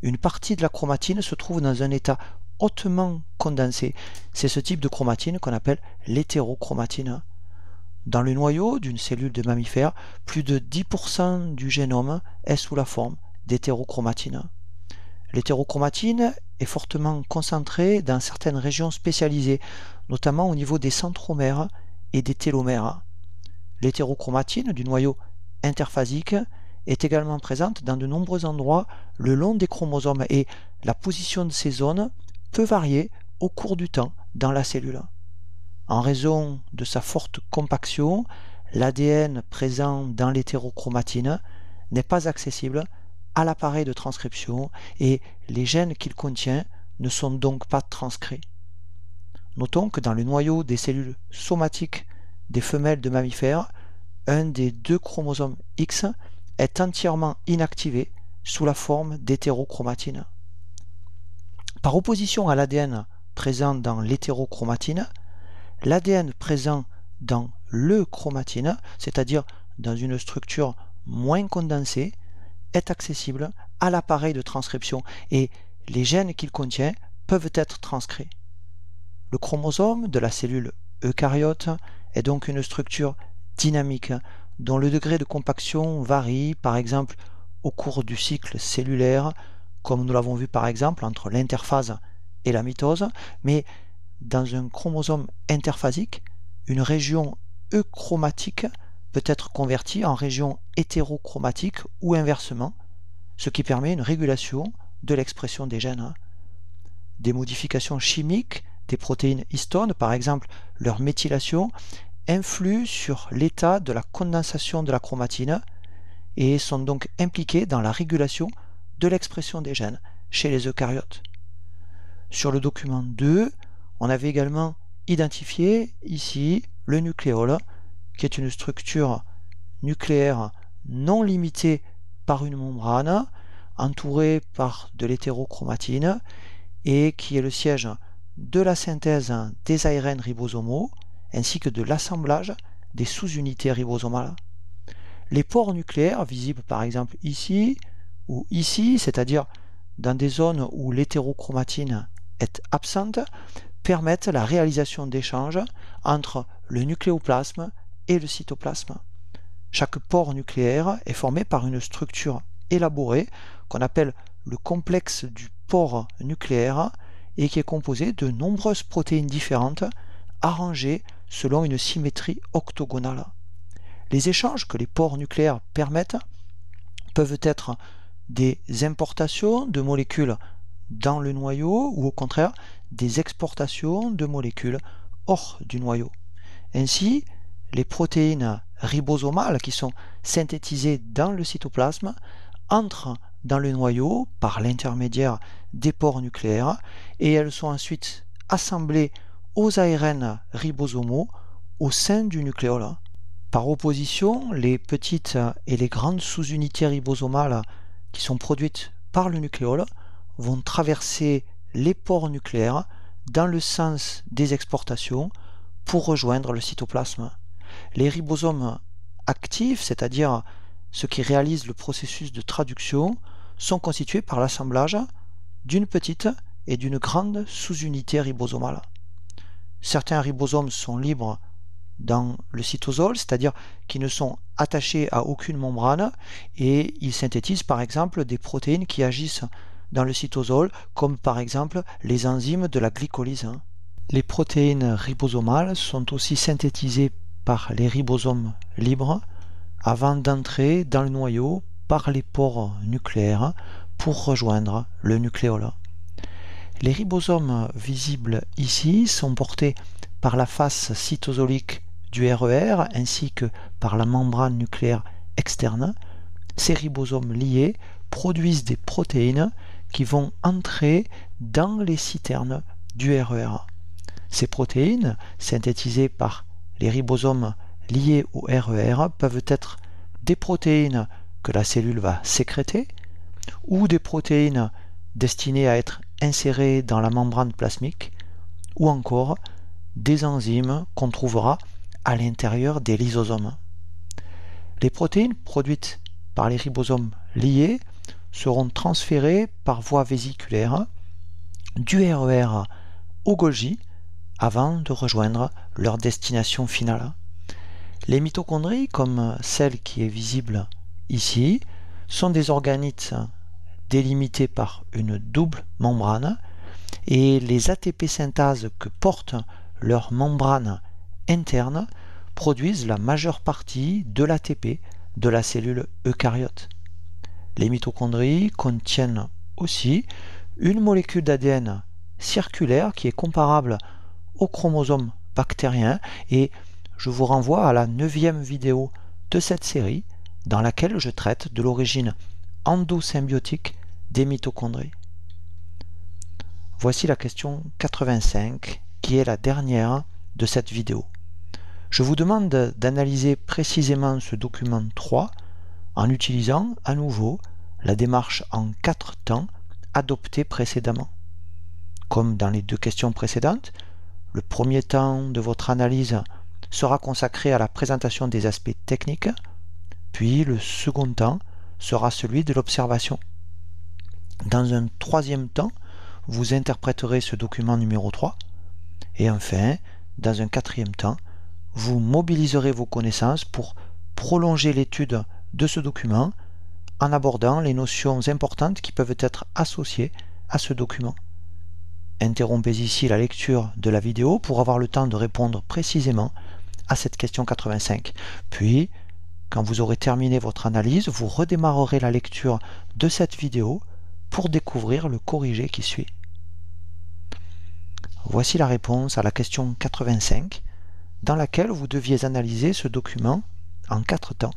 une partie de la chromatine se trouve dans un état hautement condensé. C'est ce type de chromatine qu'on appelle l'hétérochromatine. Dans le noyau d'une cellule de mammifère, plus de 10% du génome est sous la forme d'hétérochromatine. L'hétérochromatine est fortement concentrée dans certaines régions spécialisées, notamment au niveau des centromères et des télomères. L'hétérochromatine du noyau interphasique est également présente dans de nombreux endroits le long des chromosomes et la position de ces zones peut varier au cours du temps dans la cellule. En raison de sa forte compaction, l'ADN présent dans l'hétérochromatine n'est pas accessible à l'appareil de transcription et les gènes qu'il contient ne sont donc pas transcrits. Notons que dans le noyau des cellules somatiques des femelles de mammifères, un des deux chromosomes X est entièrement inactivé sous la forme d'hétérochromatine. Par opposition à l'ADN présent dans l'hétérochromatine, l'ADN présent dans l'euchromatine, c'est-à-dire dans une structure moins condensée, est accessible à l'appareil de transcription et les gènes qu'il contient peuvent être transcrits. Le chromosome de la cellule eucaryote est donc une structure dynamique dont le degré de compaction varie par exemple au cours du cycle cellulaire, comme nous l'avons vu par exemple entre l'interphase et la mitose, mais dans un chromosome interphasique, une région euchromatique peut être convertie en région hétérochromatique ou inversement, ce qui permet une régulation de l'expression des gènes. Des modifications chimiques des protéines histones, par exemple leur méthylation, influent sur l'état de la condensation de la chromatine et sont donc impliquées dans la régulation de l'expression des gènes chez les eucaryotes. Sur le document 2, on avait également identifié ici le nucléole, qui est une structure nucléaire non limitée par une membrane, entourée par de l'hétérochromatine, et qui est le siège de la synthèse des ARN ribosomaux, ainsi que de l'assemblage des sous-unités ribosomales. Les pores nucléaires, visibles par exemple ici ou ici, c'est-à-dire dans des zones où l'hétérochromatine est absente, permettent la réalisation d'échanges entre le nucléoplasme et le cytoplasme. Chaque pore nucléaire est formé par une structure élaborée qu'on appelle le complexe du pore nucléaire et qui est composé de nombreuses protéines différentes arrangées selon une symétrie octogonale. Les échanges que les pores nucléaires permettent peuvent être des importations de molécules dans le noyau ou au contraire des exportations de molécules hors du noyau. Ainsi, les protéines ribosomales qui sont synthétisées dans le cytoplasme entrent dans le noyau par l'intermédiaire des pores nucléaires et elles sont ensuite assemblées aux ARN ribosomaux au sein du nucléole. Par opposition, les petites et les grandes sous-unités ribosomales qui sont produites par le nucléole vont traverser les pores nucléaires dans le sens des exportations pour rejoindre le cytoplasme. Les ribosomes actifs, c'est-à-dire ceux qui réalisent le processus de traduction, sont constitués par l'assemblage d'une petite et d'une grande sous-unité ribosomale. Certains ribosomes sont libres dans le cytosol, c'est-à-dire qui ne sont attachés à aucune membrane et ils synthétisent par exemple des protéines qui agissent dans le cytosol, comme par exemple les enzymes de la glycolyse. Les protéines ribosomales sont aussi synthétisées par les ribosomes libres avant d'entrer dans le noyau par les pores nucléaires pour rejoindre le nucléole. Les ribosomes visibles ici sont portés par la face cytosolique du RER ainsi que par la membrane nucléaire externe. Ces ribosomes liés produisent des protéines qui vont entrer dans les citernes du RER. Ces protéines, synthétisées par les ribosomes liés au RER, peuvent être des protéines que la cellule va sécréter ou des protéines destinées à être insérées dans la membrane plasmique ou encore des enzymes qu'on trouvera à l'intérieur des lysosomes. Les protéines produites par les ribosomes liés seront transférées par voie vésiculaire du RER au Golgi avant de rejoindre leur destination finale. Les mitochondries, comme celle qui est visible ici, sont des organites délimités par une double membrane et les ATP synthases que portent leurs membranes internes produisent la majeure partie de l'ATP de la cellule eucaryote. Les mitochondries contiennent aussi une molécule d'ADN circulaire qui est comparable au chromosome bactérien et je vous renvoie à la 9e vidéo de cette série dans laquelle je traite de l'origine endosymbiotique des mitochondries. Voici la question 85 qui est la dernière de cette vidéo. Je vous demande d'analyser précisément ce document 3 en utilisant à nouveau la démarche en 4 temps adoptée précédemment. Comme dans les deux questions précédentes, le premier temps de votre analyse sera consacré à la présentation des aspects techniques, puis le second temps sera celui de l'observation. Dans un troisième temps, vous interpréterez ce document numéro 3, et enfin, dans un quatrième temps, vous mobiliserez vos connaissances pour prolonger l'étude de ce document en abordant les notions importantes qui peuvent être associées à ce document. Interrompez ici la lecture de la vidéo pour avoir le temps de répondre précisément à cette question 85. Puis, quand vous aurez terminé votre analyse, vous redémarrerez la lecture de cette vidéo pour découvrir le corrigé qui suit. Voici la réponse à la question 85, dans laquelle vous deviez analyser ce document en 4 temps.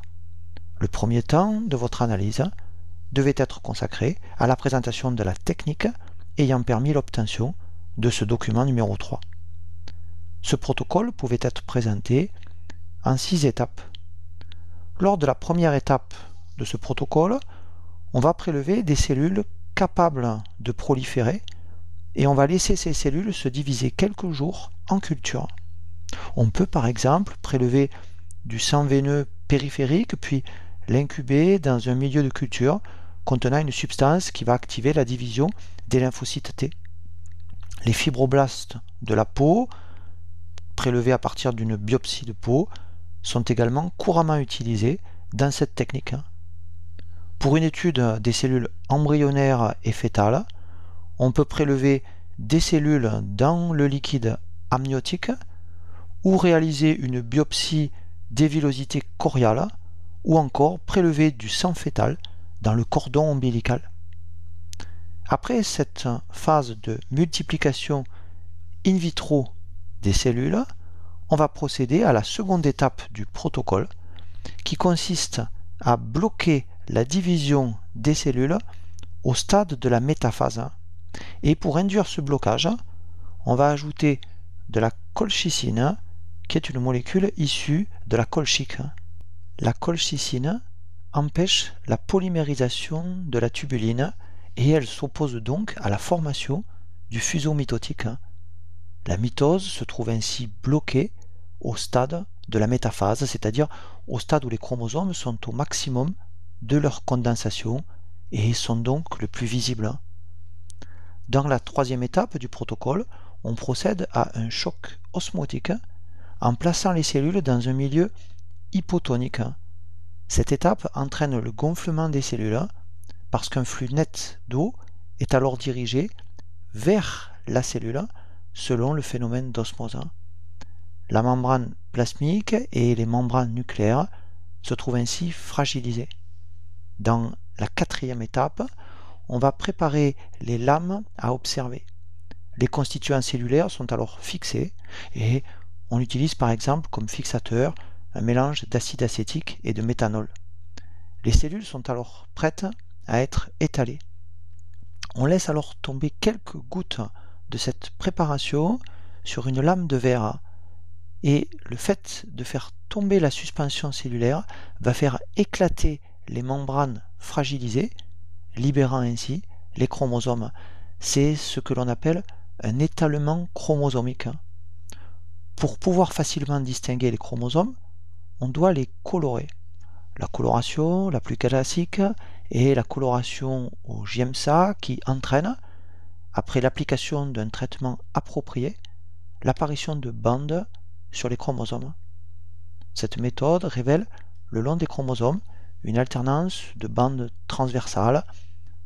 Le premier temps de votre analyse devait être consacré à la présentation de la technique ayant permis l'obtention de ce document numéro 3. Ce protocole pouvait être présenté en 6 étapes. Lors de la première étape de ce protocole, on va prélever des cellules capables de proliférer et on va laisser ces cellules se diviser quelques jours en culture. On peut par exemple prélever du sang veineux périphérique puis l'incuber dans un milieu de culture contenant une substance qui va activer la division des lymphocytes T. Les fibroblastes de la peau, prélevés à partir d'une biopsie de peau, sont également couramment utilisés dans cette technique. Pour une étude des cellules embryonnaires et fœtales, on peut prélever des cellules dans le liquide amniotique ou réaliser une biopsie des villosités choriales ou encore prélever du sang fœtal dans le cordon ombilical. Après cette phase de multiplication in vitro des cellules, on va procéder à la seconde étape du protocole qui consiste à bloquer la division des cellules au stade de la métaphase. Et pour induire ce blocage, on va ajouter de la colchicine qui est une molécule issue de la colchique. La colchicine empêche la polymérisation de la tubuline et elle s'oppose donc à la formation du fuseau mitotique. La mitose se trouve ainsi bloquée au stade de la métaphase, c'est-à-dire au stade où les chromosomes sont au maximum de leur condensation et sont donc le plus visibles. Dans la troisième étape du protocole, on procède à un choc osmotique en plaçant les cellules dans un milieu hypotonique. Cette étape entraîne le gonflement des cellules parce qu'un flux net d'eau est alors dirigé vers la cellule selon le phénomène d'osmose. La membrane plasmique et les membranes nucléaires se trouvent ainsi fragilisées. Dans la quatrième étape, on va préparer les lames à observer. Les constituants cellulaires sont alors fixés et on utilise par exemple comme fixateur un mélange d'acide acétique et de méthanol. Les cellules sont alors prêtes à être étalées. On laisse alors tomber quelques gouttes de cette préparation sur une lame de verre et le fait de faire tomber la suspension cellulaire va faire éclater les membranes fragilisées, libérant ainsi les chromosomes. C'est ce que l'on appelle un étalement chromosomique. Pour pouvoir facilement distinguer les chromosomes, on doit les colorer. La coloration la plus classique est la coloration au GMSA qui entraîne, après l'application d'un traitement approprié, l'apparition de bandes sur les chromosomes. Cette méthode révèle le long des chromosomes une alternance de bandes transversales,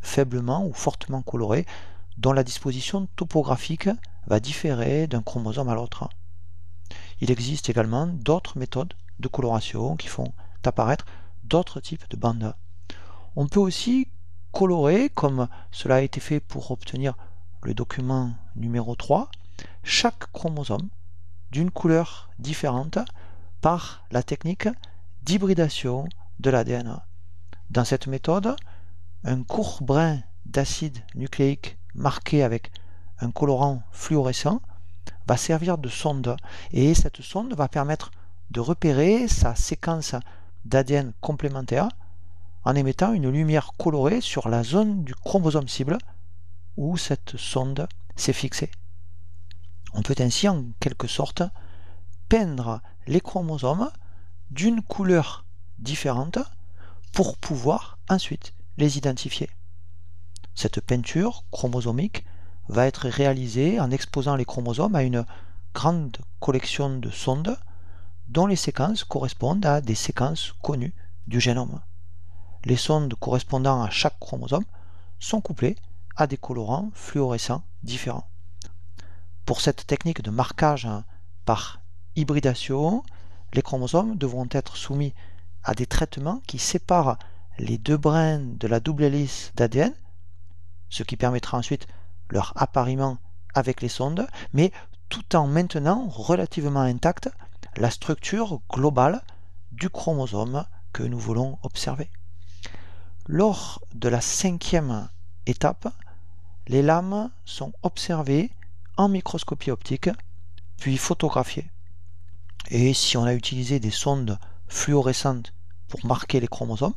faiblement ou fortement colorées, dont la disposition topographique va différer d'un chromosome à l'autre. Il existe également d'autres méthodes de coloration qui font apparaître d'autres types de bandes. On peut aussi colorer, comme cela a été fait pour obtenir le document numéro 3, chaque chromosome d'une couleur différente par la technique d'hybridation de l'ADN. Dans cette méthode, un court brin d'acide nucléique marqué avec un colorant fluorescent va servir de sonde et cette sonde va permettre de repérer sa séquence d'ADN complémentaire en émettant une lumière colorée sur la zone du chromosome cible où cette sonde s'est fixée. On peut ainsi en quelque sorte peindre les chromosomes d'une couleur différente pour pouvoir ensuite les identifier. Cette peinture chromosomique va être réalisée en exposant les chromosomes à une grande collection de sondes dont les séquences correspondent à des séquences connues du génome. Les sondes correspondant à chaque chromosome sont couplées à des colorants fluorescents différents. Pour cette technique de marquage par hybridation, les chromosomes devront être soumis à des traitements qui séparent les deux brins de la double hélice d'ADN, ce qui permettra ensuite leur appariement avec les sondes, mais tout en maintenant relativement intacte la structure globale du chromosome que nous voulons observer. Lors de la cinquième étape, les lames sont observées en microscopie optique, puis photographiées. Et si on a utilisé des sondes fluorescentes pour marquer les chromosomes,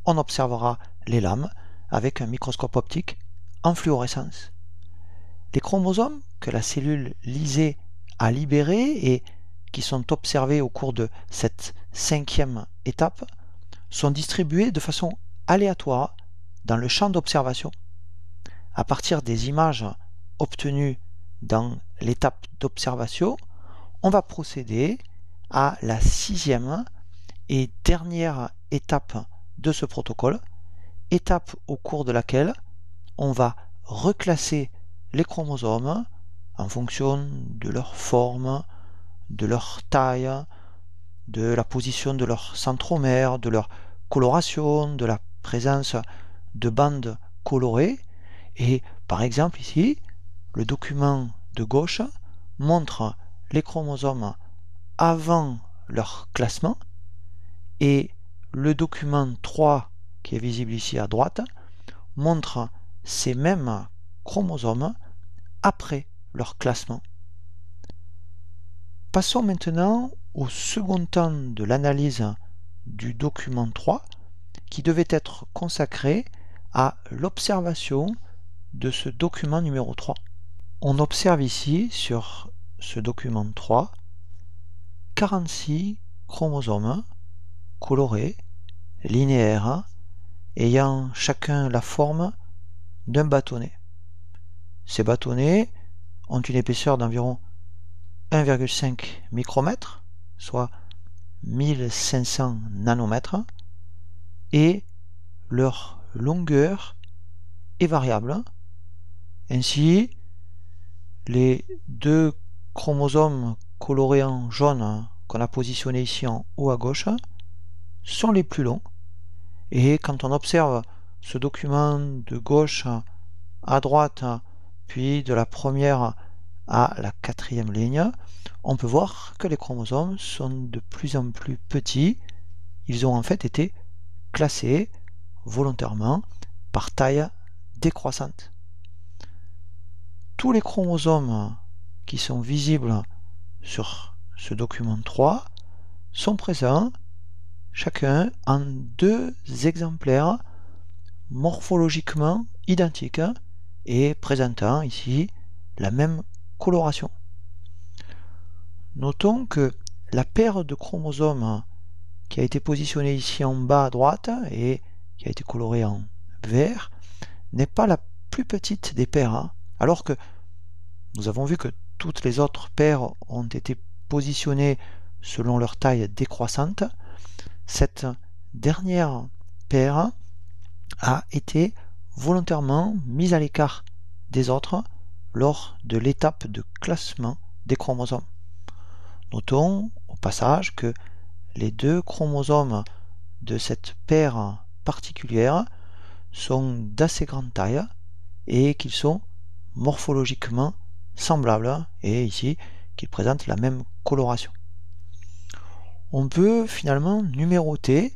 on observera les lames avec un microscope optique en fluorescence. Les chromosomes que la cellule lysée a libérés et qui sont observés au cours de cette cinquième étape sont distribués de façon aléatoire dans le champ d'observation. À partir des images obtenues dans l'étape d'observation, on va procéder à la sixième et dernière étape de ce protocole, étape au cours de laquelle on va reclasser les chromosomes en fonction de leur forme, de leur taille, de la position de leur centromère, de leur coloration, de la présence de bandes colorées. Et par exemple ici, le document de gauche montre les chromosomes avant leur classement et le document 3 qui est visible ici à droite montre ces mêmes chromosomes après leur classement. Passons maintenant au second temps de l'analyse du document 3 qui devait être consacré à l'observation de ce document numéro 3. On observe ici sur ce document 3 46 chromosomes colorés, linéaires, ayant chacun la forme d'un bâtonnet. Ces bâtonnets ont une épaisseur d'environ 1,5 micromètre, soit 1500 nanomètres, et leur longueur est variable. Ainsi, les deux chromosomes colorés en jaune qu'on a positionnés ici en haut à gauche sont les plus longs. Et quand on observe ce document de gauche à droite, puis de la première à la quatrième ligne, on peut voir que les chromosomes sont de plus en plus petits. Ils ont en fait été classés volontairement par taille décroissante. Tous les chromosomes qui sont visibles sur ce document 3 sont présents chacun en deux exemplaires morphologiquement identiques et présentant ici la même coloration. Notons que la paire de chromosomes qui a été positionnée ici en bas à droite et qui a été colorée en vert n'est pas la plus petite des paires, alors que nous avons vu que toutes les autres paires ont été positionnées selon leur taille décroissante. Cette dernière paire a été volontairement mise à l'écart des autres lors de l'étape de classement des chromosomes. Notons au passage que les deux chromosomes de cette paire particulière sont d'assez grande taille et qu'ils sont morphologiquement semblables et ici qu'ils présentent la même coloration. On peut finalement numéroter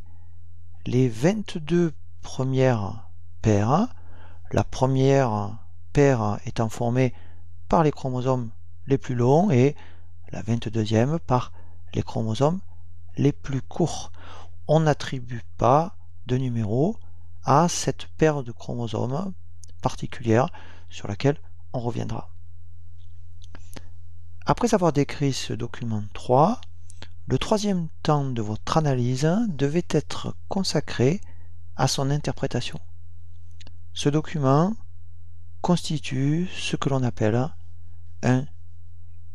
les 22 premières paires, la première paire étant formée par les chromosomes les plus longs et la 22e par les chromosomes les plus courts. On n'attribue pas de numéro à cette paire de chromosomes particulière sur laquelle on reviendra. Après avoir décrit ce document 3, le troisième temps de votre analyse devait être consacré à son interprétation. Ce document constitue ce que l'on appelle un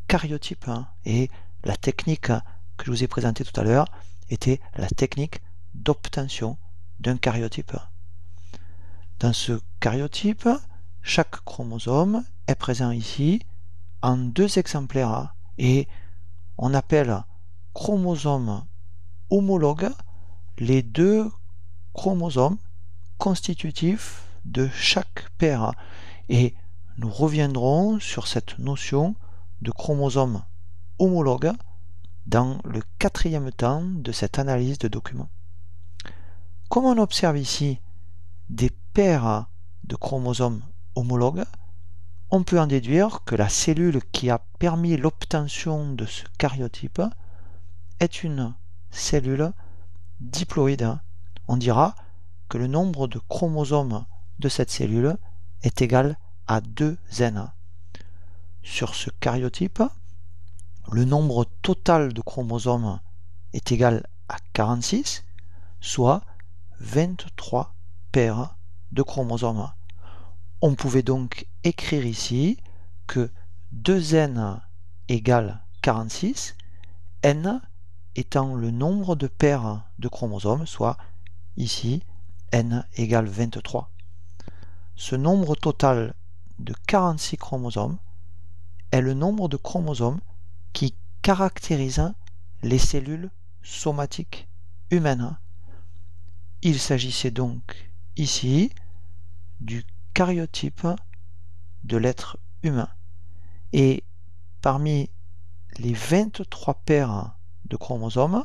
caryotype et la technique que je vous ai présentée tout à l'heure était la technique d'obtention d'un caryotype. Dans ce caryotype, chaque chromosome est présent ici en deux exemplaires et on appelle chromosomes homologues les deux chromosomes constitutifs de chaque paire et nous reviendrons sur cette notion de chromosome homologue dans le quatrième temps de cette analyse de documents. Comme on observe ici des paires de chromosomes homologues, on peut en déduire que la cellule qui a permis l'obtention de ce caryotype est une cellule diploïde. On dira que le nombre de chromosomes de cette cellule est égal à 2n. Sur ce caryotype, le nombre total de chromosomes est égal à 46, soit 23 paires de chromosomes. On pouvait donc écrire ici que 2n égale 46, n étant le nombre de paires de chromosomes, soit ici n égale 23. Ce nombre total de 46 chromosomes est le nombre de chromosomes qui caractérise les cellules somatiques humaines. Il s'agissait donc ici du caryotype de l'être humain. Et parmi les 23 paires de chromosomes,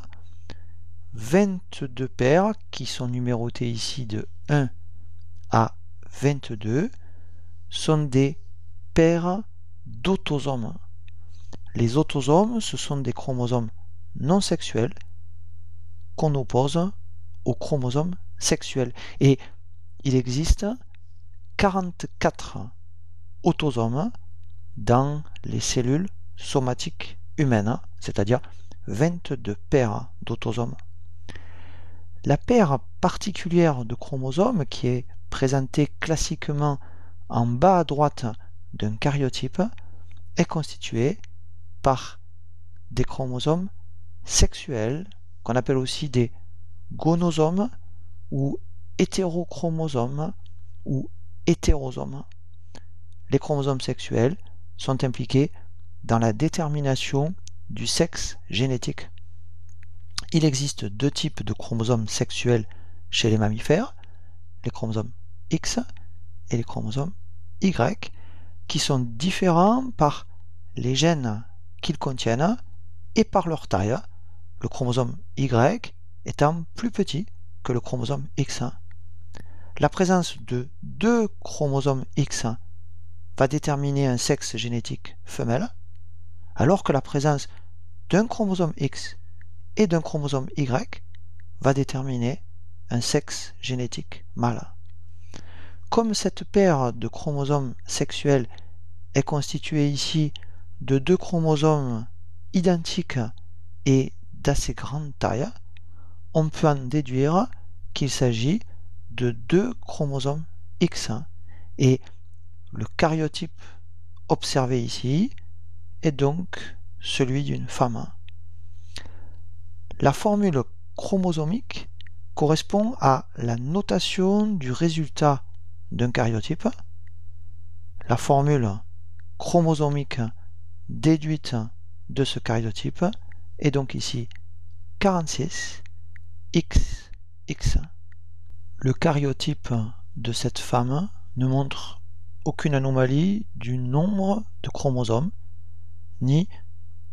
22 paires qui sont numérotées ici de 1 à 22 sont des paires d'autosomes. Les autosomes, ce sont des chromosomes non sexuels qu'on oppose aux chromosomes sexuels. Et il existe 44 autosomes dans les cellules somatiques humaines, c'est-à-dire 22 paires d'autosomes. La paire particulière de chromosomes qui est présentée classiquement en bas à droite d'un caryotype est constituée par des chromosomes sexuels qu'on appelle aussi des gonosomes ou hétérochromosomes ou hétérosomes. Les chromosomes sexuels sont impliqués dans la détermination du sexe génétique. Il existe deux types de chromosomes sexuels chez les mammifères, les chromosomes X et les chromosomes Y, qui sont différents par les gènes qu'ils contiennent et par leur taille, le chromosome Y étant plus petit que le chromosome X. La présence de deux chromosomes X va déterminer un sexe génétique femelle, alors que la présence d'un chromosome X et d'un chromosome Y va déterminer un sexe génétique mâle. Comme cette paire de chromosomes sexuels est constituée ici de deux chromosomes identiques et d'assez grande taille, on peut en déduire qu'il s'agit de deux chromosomes X. Et le karyotype observé ici est donc celui d'une femme. La formule chromosomique correspond à la notation du résultat d'un karyotype. La formule chromosomique déduite de ce karyotype est donc ici 46XX. Le karyotype de cette femme ne montre aucune anomalie du nombre de chromosomes, ni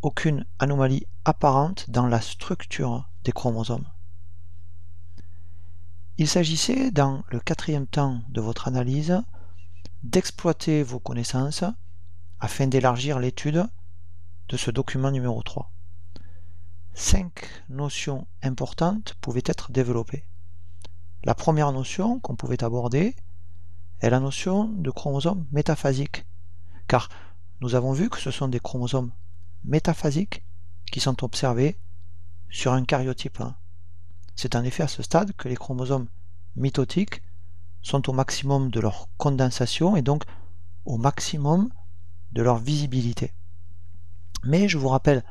aucune anomalie apparente dans la structure des chromosomes. Il s'agissait, dans le quatrième temps de votre analyse, d'exploiter vos connaissances afin d'élargir l'étude de ce document numéro 3. 5 notions importantes pouvaient être développées. La première notion qu'on pouvait aborder est la notion de chromosome métaphasique, car nous avons vu que ce sont des chromosomes métaphasiques qui sont observés sur un karyotype. C'est en effet à ce stade que les chromosomes mitotiques sont au maximum de leur condensation et donc au maximum de leur visibilité. Mais je vous rappelle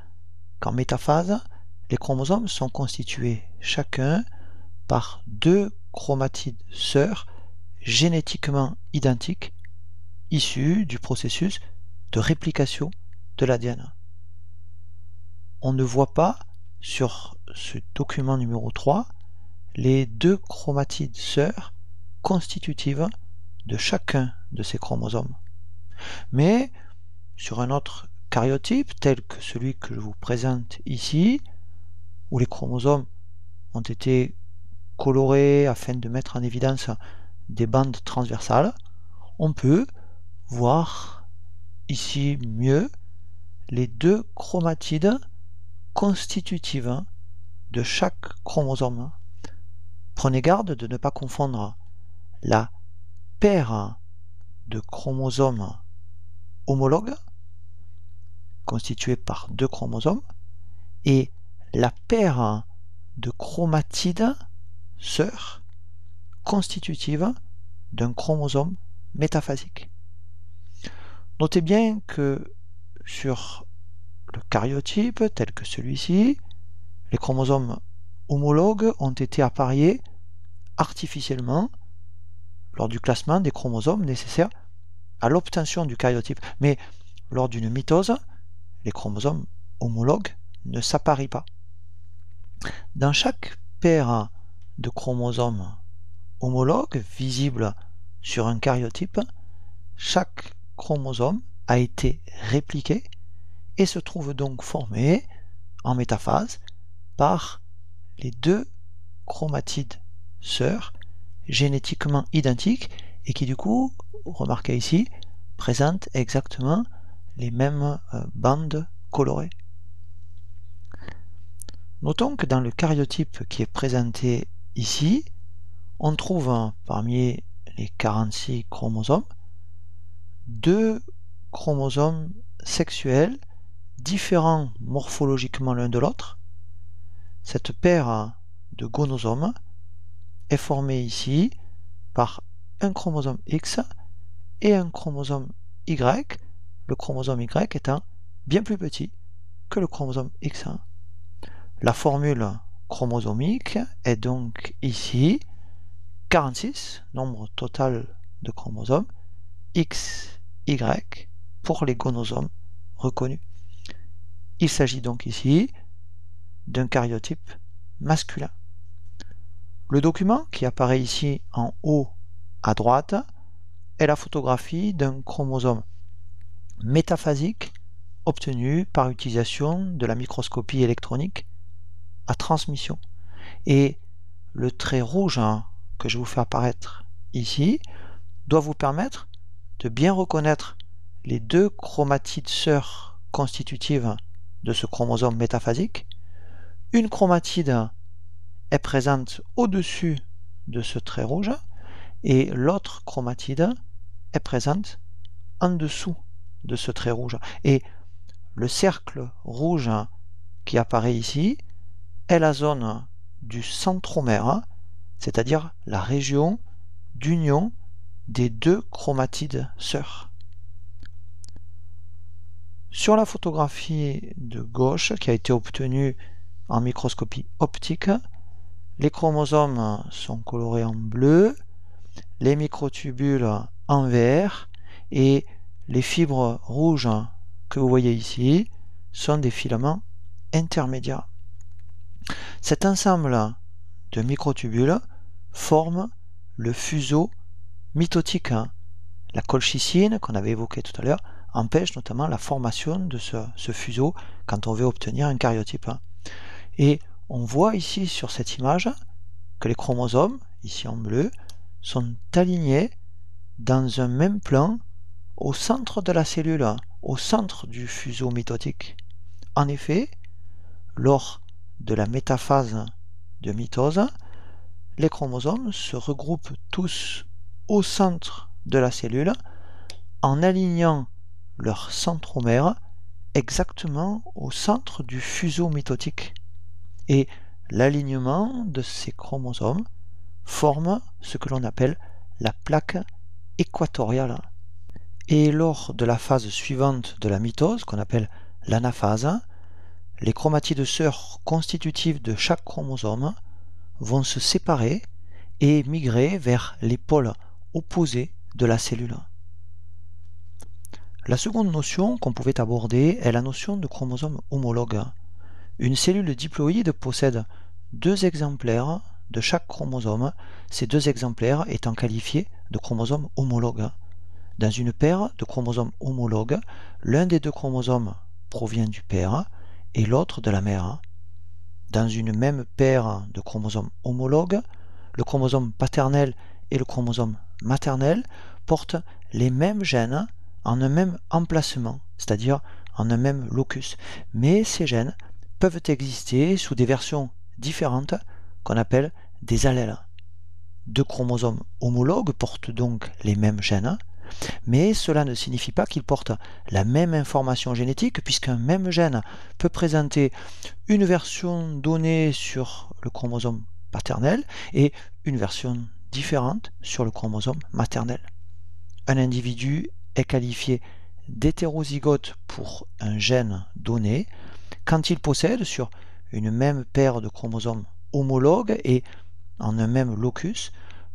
qu'en métaphase, les chromosomes sont constitués chacun par deux chromatides sœurs génétiquement identiques issues du processus de réplication de l'ADN. On ne voit pas sur ce document numéro 3 les deux chromatides sœurs constitutives de chacun de ces chromosomes. Mais sur un autre karyotype, tel que celui que je vous présente ici, où les chromosomes ont été colorés afin de mettre en évidence des bandes transversales, on peut voir ici mieux les deux chromatides constitutives de chaque chromosome. Prenez garde de ne pas confondre la paire de chromosomes homologues, constituée par deux chromosomes, et la paire de chromatides sœurs constitutive d'un chromosome métaphasique. Notez bien que sur le karyotype tel que celui-ci, les chromosomes homologues ont été appariés artificiellement lors du classement des chromosomes nécessaires à l'obtention du karyotype. Mais lors d'une mitose, les chromosomes homologues ne s'apparient pas. Dans chaque paire de chromosomes homologues visibles sur un karyotype, chaque chromosome a été répliqué et se trouve donc formé en métaphase par les deux chromatides sœurs génétiquement identiques et qui du coup, remarquez ici, présentent exactement les mêmes bandes colorées. Notons que dans le karyotype qui est présenté ici, on trouve parmi les 46 chromosomes deux chromosomes sexuels différents morphologiquement l'un de l'autre. Cette paire de gonosomes est formée ici par un chromosome X et un chromosome Y, le chromosome Y étant bien plus petit que le chromosome X. La formule chromosomique est donc ici 46, nombre total de chromosomes, XY pour les gonosomes reconnus. Il s'agit donc ici d'un karyotype masculin. Le document qui apparaît ici en haut à droite est la photographie d'un chromosome métaphasique obtenu par utilisation de la microscopie électronique à transmission. Et le trait rouge que je vous fais apparaître ici doit vous permettre de bien reconnaître les deux chromatides sœurs constitutives de ce chromosome métaphasique. Une chromatide est présente au-dessus de ce trait rouge et l'autre chromatide est présente en dessous de ce trait rouge. Et le cercle rouge qui apparaît ici est la zone du centromère, c'est-à-dire la région d'union des deux chromatides sœurs. Sur la photographie de gauche qui a été obtenue en microscopie optique, les chromosomes sont colorés en bleu, les microtubules en vert et les fibres rouges que vous voyez ici sont des filaments intermédiaires. Cet ensemble de microtubules forme le fuseau mitotique. La colchicine qu'on avait évoquée tout à l'heure empêche notamment la formation de ce fuseau quand on veut obtenir un karyotype. Et on voit ici sur cette image que les chromosomes, ici en bleu, sont alignés dans un même plan au centre de la cellule, au centre du fuseau mitotique. En effet, lors de la métaphase de mitose, les chromosomes se regroupent tous au centre de la cellule en alignant leur centromère exactement au centre du fuseau mitotique. Et l'alignement de ces chromosomes forme ce que l'on appelle la plaque équatoriale. Et lors de la phase suivante de la mitose, qu'on appelle l'anaphase, les chromatides sœurs constitutives de chaque chromosome vont se séparer et migrer vers les pôles opposés de la cellule. La seconde notion qu'on pouvait aborder est la notion de chromosome homologue. Une cellule diploïde possède deux exemplaires de chaque chromosome, ces deux exemplaires étant qualifiés de chromosomes homologues. Dans une paire de chromosomes homologues, l'un des deux chromosomes provient du père et l'autre de la mère. Dans une même paire de chromosomes homologues, le chromosome paternel et le chromosome maternel portent les mêmes gènes en un même emplacement, c'est-à-dire en un même locus. Mais ces gènes peuvent exister sous des versions différentes qu'on appelle des allèles. Deux chromosomes homologues portent donc les mêmes gènes, mais cela ne signifie pas qu'ils portent la même information génétique, puisqu'un même gène peut présenter une version donnée sur le chromosome paternel et une version différente sur le chromosome maternel. Un individu est qualifié d'hétérozygote pour un gène donné quand il possède sur une même paire de chromosomes homologues et en un même locus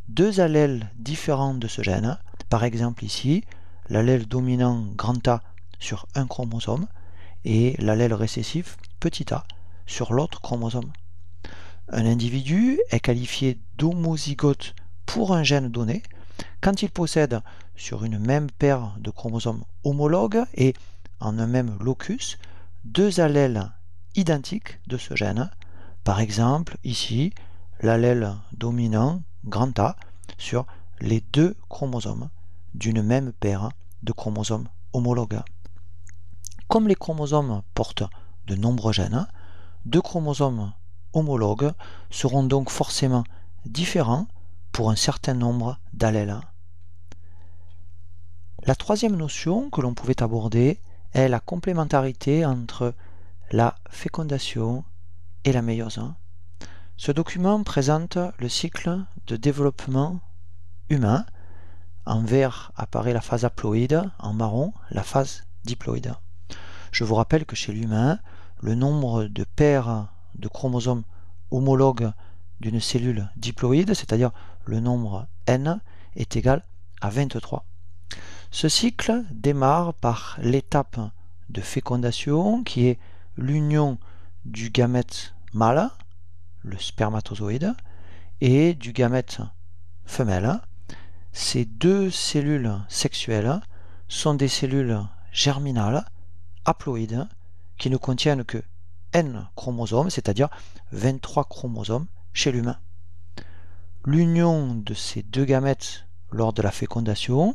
deux allèles différents de ce gène. Par exemple ici, l'allèle dominant grand A sur un chromosome et l'allèle récessif petit a sur l'autre chromosome. Un individu est qualifié d'homozygote pour un gène donné quand il possède sur une même paire de chromosomes homologues et en un même locus deux allèles identiques de ce gène. Par exemple ici, l'allèle dominant grand A sur les deux chromosomes d'une même paire de chromosomes homologues. Comme les chromosomes portent de nombreux gènes, deux chromosomes homologues seront donc forcément différents pour un certain nombre d'allèles. La troisième notion que l'on pouvait aborder est la complémentarité entre la fécondation et la méiose. Ce document présente le cycle de développement humain. En vert apparaît la phase haploïde, en marron la phase diploïde. Je vous rappelle que chez l'humain, le nombre de paires de chromosomes homologues d'une cellule diploïde, c'est-à-dire le nombre n, est égal à 23. Ce cycle démarre par l'étape de fécondation qui est l'union du gamète mâle, le spermatozoïde, et du gamète femelle. Ces deux cellules sexuelles sont des cellules germinales, haploïdes, qui ne contiennent que N chromosomes, c'est-à-dire 23 chromosomes chez l'humain. L'union de ces deux gamètes lors de la fécondation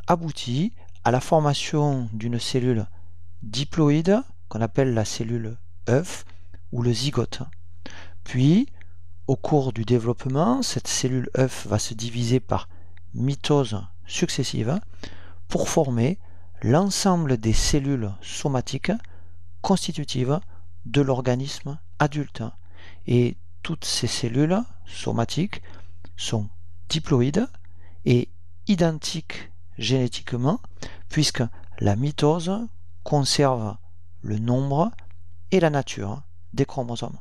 aboutit à la formation d'une cellule diploïde qu'on appelle la cellule œuf ou le zygote. Puis, au cours du développement, cette cellule œuf va se diviser par mitose successive pour former l'ensemble des cellules somatiques constitutives de l'organisme adulte. Et toutes ces cellules somatiques sont diploïdes et identiques génétiquement, puisque la mitose conserve le nombre et la nature des chromosomes.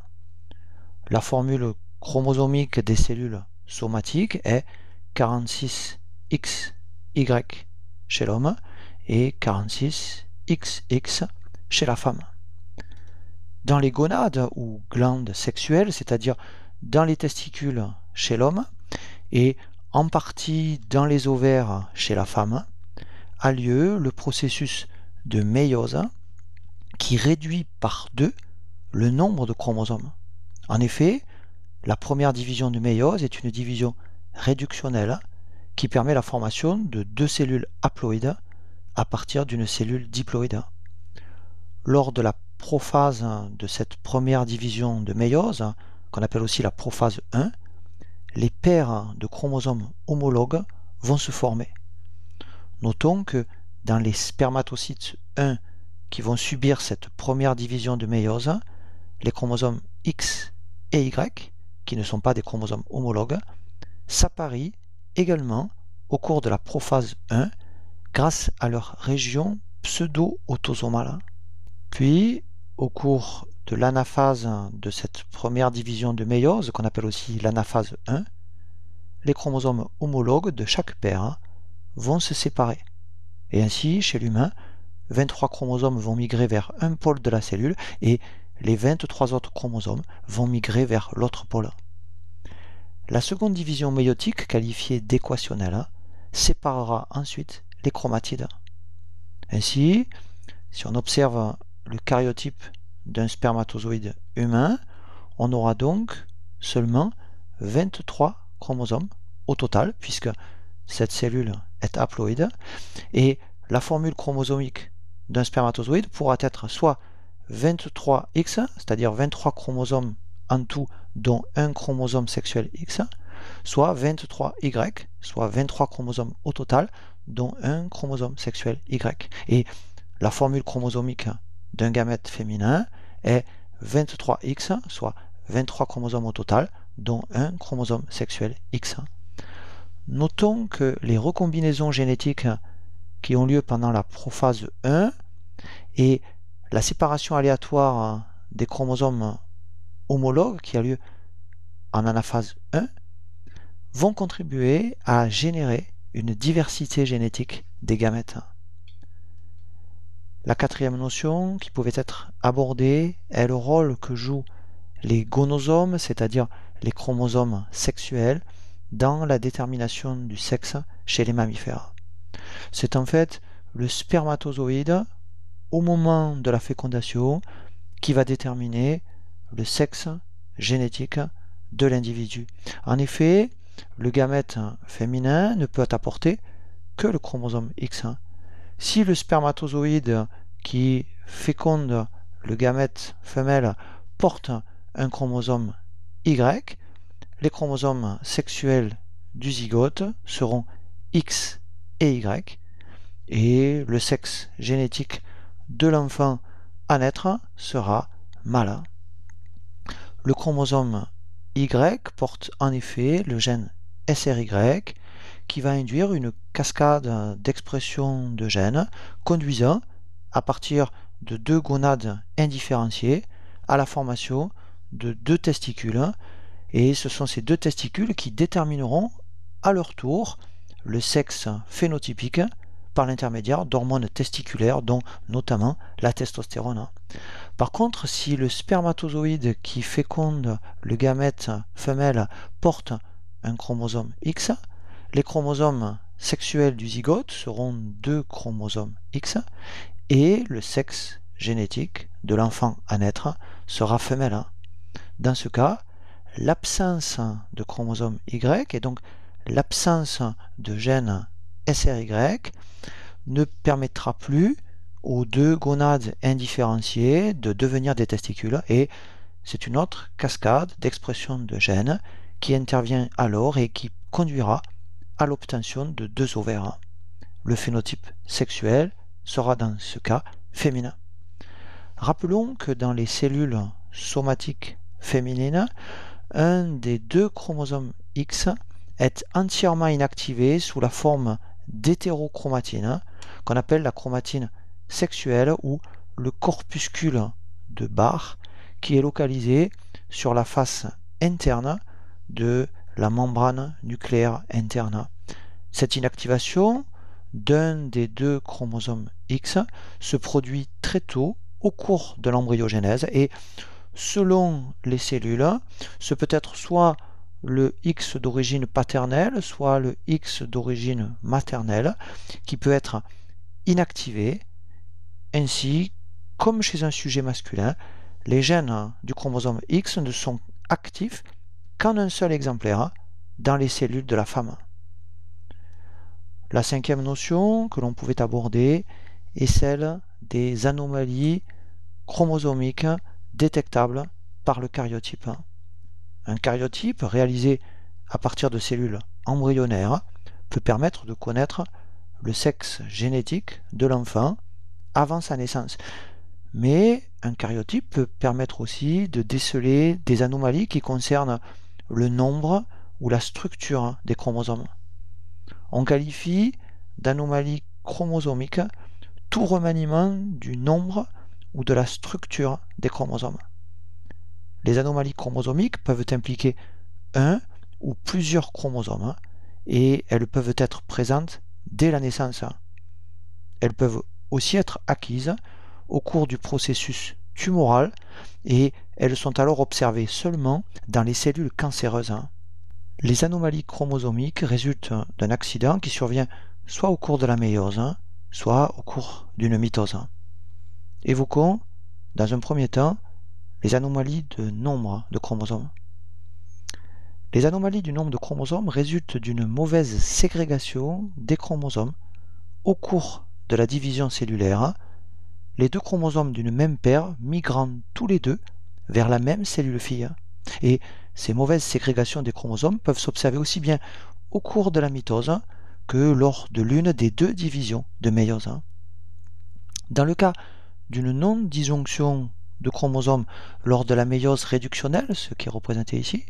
La formule chromosomique des cellules somatiques est 46XY chez l'homme et 46XX chez la femme. Dans les gonades ou glandes sexuelles, c'est-à-dire dans les testicules chez l'homme et en partie dans les ovaires chez la femme, a lieu le processus de méiose qui réduit par 2 le nombre de chromosomes. En effet, la première division de méiose est une division réductionnelle qui permet la formation de 2 cellules haploïdes à partir d'une cellule diploïde. Lors de la prophase de cette première division de méiose, qu'on appelle aussi la prophase 1, les paires de chromosomes homologues vont se former. Notons que dans les spermatocytes 1 qui vont subir cette première division de méiose, les chromosomes X et Y, qui ne sont pas des chromosomes homologues, s'apparient également au cours de la prophase 1 grâce à leur région pseudo-autosomale. Puis, au cours de l'anaphase de cette première division de méiose, qu'on appelle aussi l'anaphase 1, les chromosomes homologues de chaque paire vont se séparer. Et ainsi, chez l'humain, 23 chromosomes vont migrer vers un pôle de la cellule et les 23 autres chromosomes vont migrer vers l'autre pôle. La seconde division méiotique, qualifiée d'équationnelle, séparera ensuite les chromatides. Ainsi, si on observe le karyotype d'un spermatozoïde humain, on aura donc seulement 23 chromosomes au total, puisque cette cellule est haploïde, et la formule chromosomique d'un spermatozoïde pourra être soit 23X, c'est-à-dire 23 chromosomes en tout, dont un chromosome sexuel X, soit 23Y, soit 23 chromosomes au total, dont un chromosome sexuel Y. Et la formule chromosomique d'un gamète féminin est 23X, soit 23 chromosomes au total, dont un chromosome sexuel X. Notons que les recombinaisons génétiques qui ont lieu pendant la prophase 1 et la séparation aléatoire des chromosomes homologues qui a lieu en anaphase 1 vont contribuer à générer une diversité génétique des gamètes. La quatrième notion qui pouvait être abordée est le rôle que jouent les gonosomes, c'est-à-dire les chromosomes sexuels, dans la détermination du sexe chez les mammifères. C'est en fait le spermatozoïde, au moment de la fécondation, qui va déterminer le sexe génétique de l'individu. En effet, le gamète féminin ne peut apporter que le chromosome X. Si le spermatozoïde qui féconde le gamète femelle porte un chromosome Y, les chromosomes sexuels du zygote seront X et Y, et le sexe génétique de l'enfant à naître sera mâle. Le chromosome Y porte en effet le gène SRY qui va induire une cascade d'expression de gènes conduisant, à partir de 2 gonades indifférenciées, à la formation de 2 testicules, et ce sont ces 2 testicules qui détermineront à leur tour le sexe phénotypique par l'intermédiaire d'hormones testiculaires, dont notamment la testostérone. Par contre, si le spermatozoïde qui féconde le gamète femelle porte un chromosome X, les chromosomes sexuels du zygote seront 2 chromosomes X et le sexe génétique de l'enfant à naître sera femelle. Dans ce cas, l'absence de chromosome Y et donc l'absence de gène SRY ne permettra plus aux 2 gonades indifférenciées de devenir des testicules et c'est une autre cascade d'expression de gènes qui intervient alors et qui conduira à l'obtention de 2 ovaires. Le phénotype sexuel sera dans ce cas féminin. Rappelons que dans les cellules somatiques féminines, un des 2 chromosomes X est entièrement inactivé sous la forme d'hétérochromatine, qu'on appelle la chromatine sexuelle ou le corpuscule de Barr, qui est localisé sur la face interne de la membrane nucléaire interne. Cette inactivation d'un des 2 chromosomes X se produit très tôt au cours de l'embryogenèse et selon les cellules, ce peut être soit le X d'origine paternelle, soit le X d'origine maternelle, qui peut être inactivé. Ainsi, comme chez un sujet masculin, les gènes du chromosome X ne sont actifs qu'en un seul exemplaire dans les cellules de la femme. La 5e notion que l'on pouvait aborder est celle des anomalies chromosomiques détectables par le karyotype. Un karyotype réalisé à partir de cellules embryonnaires peut permettre de connaître le sexe génétique de l'enfant avant sa naissance. Mais un karyotype peut permettre aussi de déceler des anomalies qui concernent le nombre ou la structure des chromosomes. On qualifie d'anomalie chromosomique tout remaniement du nombre ou de la structure des chromosomes. Les anomalies chromosomiques peuvent impliquer un ou plusieurs chromosomes et elles peuvent être présentes dès la naissance. Elles peuvent aussi être acquises au cours du processus tumoral et elles sont alors observées seulement dans les cellules cancéreuses. Les anomalies chromosomiques résultent d'un accident qui survient soit au cours de la méiose, soit au cours d'une mitose. Évoquons, dans un premier temps, les anomalies de nombre de chromosomes. Les anomalies du nombre de chromosomes résultent d'une mauvaise ségrégation des chromosomes au cours de la division cellulaire, les 2 chromosomes d'une même paire migrant tous les 2 vers la même cellule fille. Et ces mauvaises ségrégations des chromosomes peuvent s'observer aussi bien au cours de la mitose que lors de l'une des 2 divisions de méiose. Dans le cas d'une non-disjonction de chromosomes lors de la méiose réductionnelle, ce qui est représenté ici,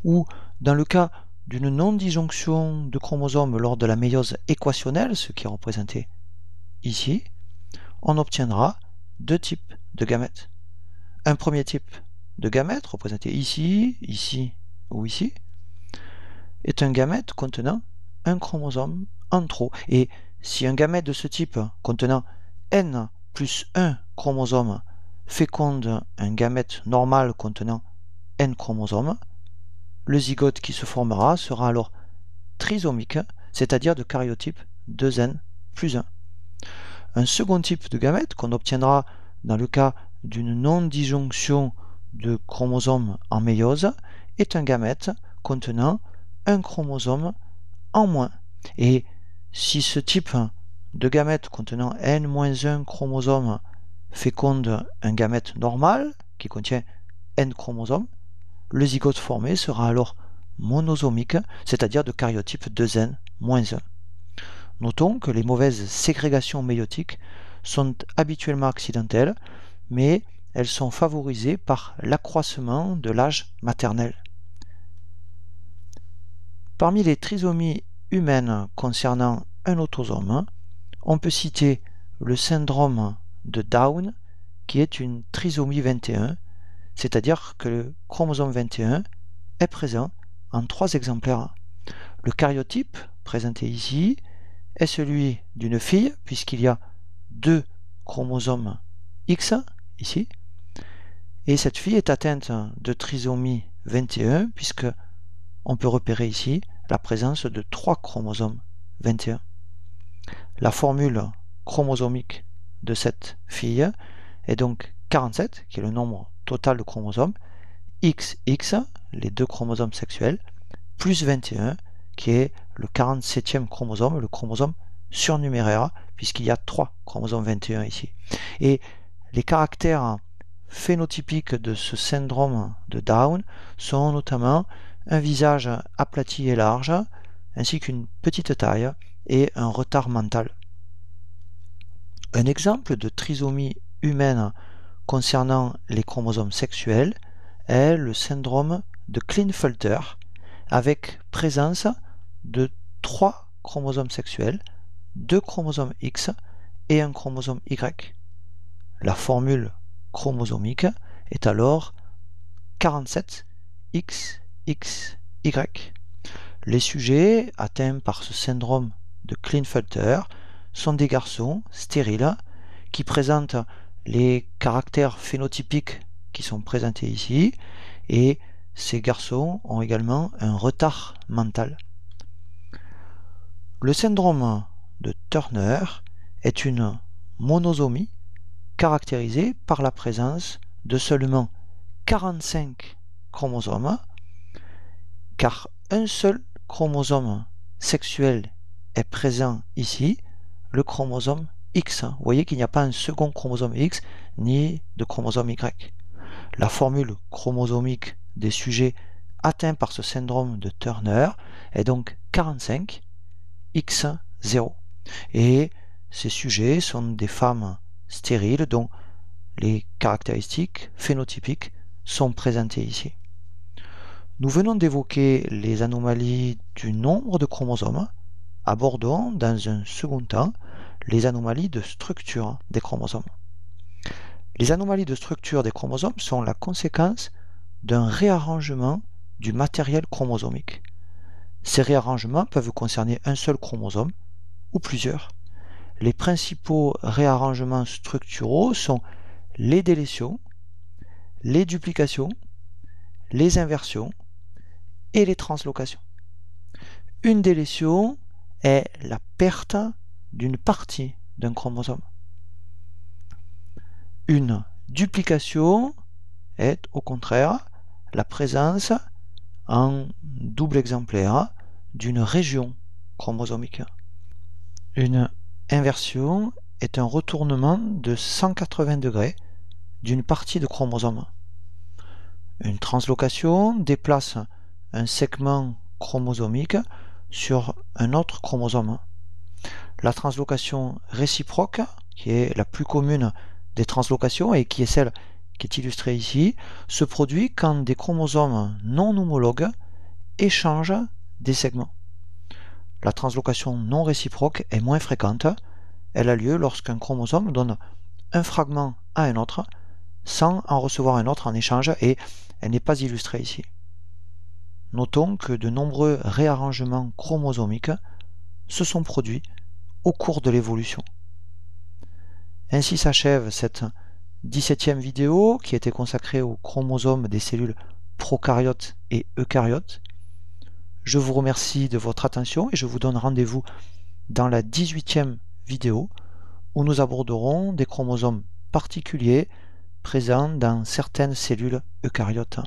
ou dans le cas d'une non-disjonction de chromosomes lors de la méiose équationnelle, ce qui est représenté ici, on obtiendra 2 types de gamètes. Un premier type de gamète, représenté ici, ici ou ici, est un gamète contenant un chromosome en trop. Et si un gamète de ce type contenant n plus 1 chromosome féconde un gamète normal contenant n chromosomes, le zygote qui se formera sera alors trisomique, c'est-à-dire de karyotype 2n plus 1. Un second type de gamète qu'on obtiendra dans le cas d'une non-disjonction de chromosomes en méiose est un gamète contenant un chromosome en moins. Et si ce type de gamète contenant n-1 chromosomes féconde un gamète normal qui contient n chromosomes, le zygote formé sera alors monosomique, c'est-à-dire de karyotype 2n-1. Notons que les mauvaises ségrégations méiotiques sont habituellement accidentelles, mais elles sont favorisées par l'accroissement de l'âge maternel. Parmi les trisomies humaines concernant un autosome, on peut citer le syndrome de Down, qui est une trisomie 21, c'est-à-dire que le chromosome 21 est présent en 3 exemplaires. Le karyotype, présenté ici, est celui d'une fille, puisqu'il y a 2 chromosomes X, ici, et cette fille est atteinte de trisomie 21, puisque on peut repérer ici la présence de 3 chromosomes 21. La formule chromosomique de cette fille est donc 47, qui est le nombre total de chromosomes, XX, les 2 chromosomes sexuels, plus 21, qui est le 47e chromosome, le chromosome surnuméraire, puisqu'il y a 3 chromosomes 21 ici. Et les caractères phénotypiques de ce syndrome de Down sont notamment un visage aplati et large, ainsi qu'une petite taille et un retard mental. Un exemple de trisomie humaine concernant les chromosomes sexuels est le syndrome de Klinefelter, avec présence de 3 chromosomes sexuels, 2 chromosomes X et un chromosome Y. La formule chromosomique est alors 47XXY. Les sujets atteints par ce syndrome de Klinefelter sont des garçons stériles qui présentent les caractères phénotypiques qui sont présentés ici, et ces garçons ont également un retard mental. Le syndrome de Turner est une monosomie caractérisée par la présence de seulement 45 chromosomes, car un seul chromosome sexuel est présent ici, le chromosome X. Vous voyez qu'il n'y a pas un second chromosome X ni de chromosome Y. La formule chromosomique des sujets atteints par ce syndrome de Turner est donc 45X0. Et ces sujets sont des femmes stériles dont les caractéristiques phénotypiques sont présentées ici. Nous venons d'évoquer les anomalies du nombre de chromosomes. Abordons dans un second temps les anomalies de structure des chromosomes. Les anomalies de structure des chromosomes sont la conséquence d'un réarrangement du matériel chromosomique. Ces réarrangements peuvent concerner un seul chromosome ou plusieurs. Les principaux réarrangements structuraux sont les délétions, les duplications, les inversions et les translocations. Une délétion est la perte d'une partie d'un chromosome. Une duplication est au contraire la présence en double exemplaire d'une région chromosomique. Une inversion est un retournement de 180 degrés d'une partie de chromosome. Une translocation déplace un segment chromosomique sur un autre chromosome. La translocation réciproque, qui est la plus commune des translocations et qui est celle qui est illustrée ici, se produit quand des chromosomes non homologues échangent des segments. La translocation non réciproque est moins fréquente. Elle a lieu lorsqu'un chromosome donne un fragment à un autre sans en recevoir un autre en échange, et elle n'est pas illustrée ici. Notons que de nombreux réarrangements chromosomiques se sont produits au cours de l'évolution. Ainsi s'achève cette 17e vidéo qui était consacrée aux chromosomes des cellules prokaryotes et eucaryotes. Je vous remercie de votre attention et je vous donne rendez-vous dans la 18e vidéo où nous aborderons des chromosomes particuliers présents dans certaines cellules eucaryotes.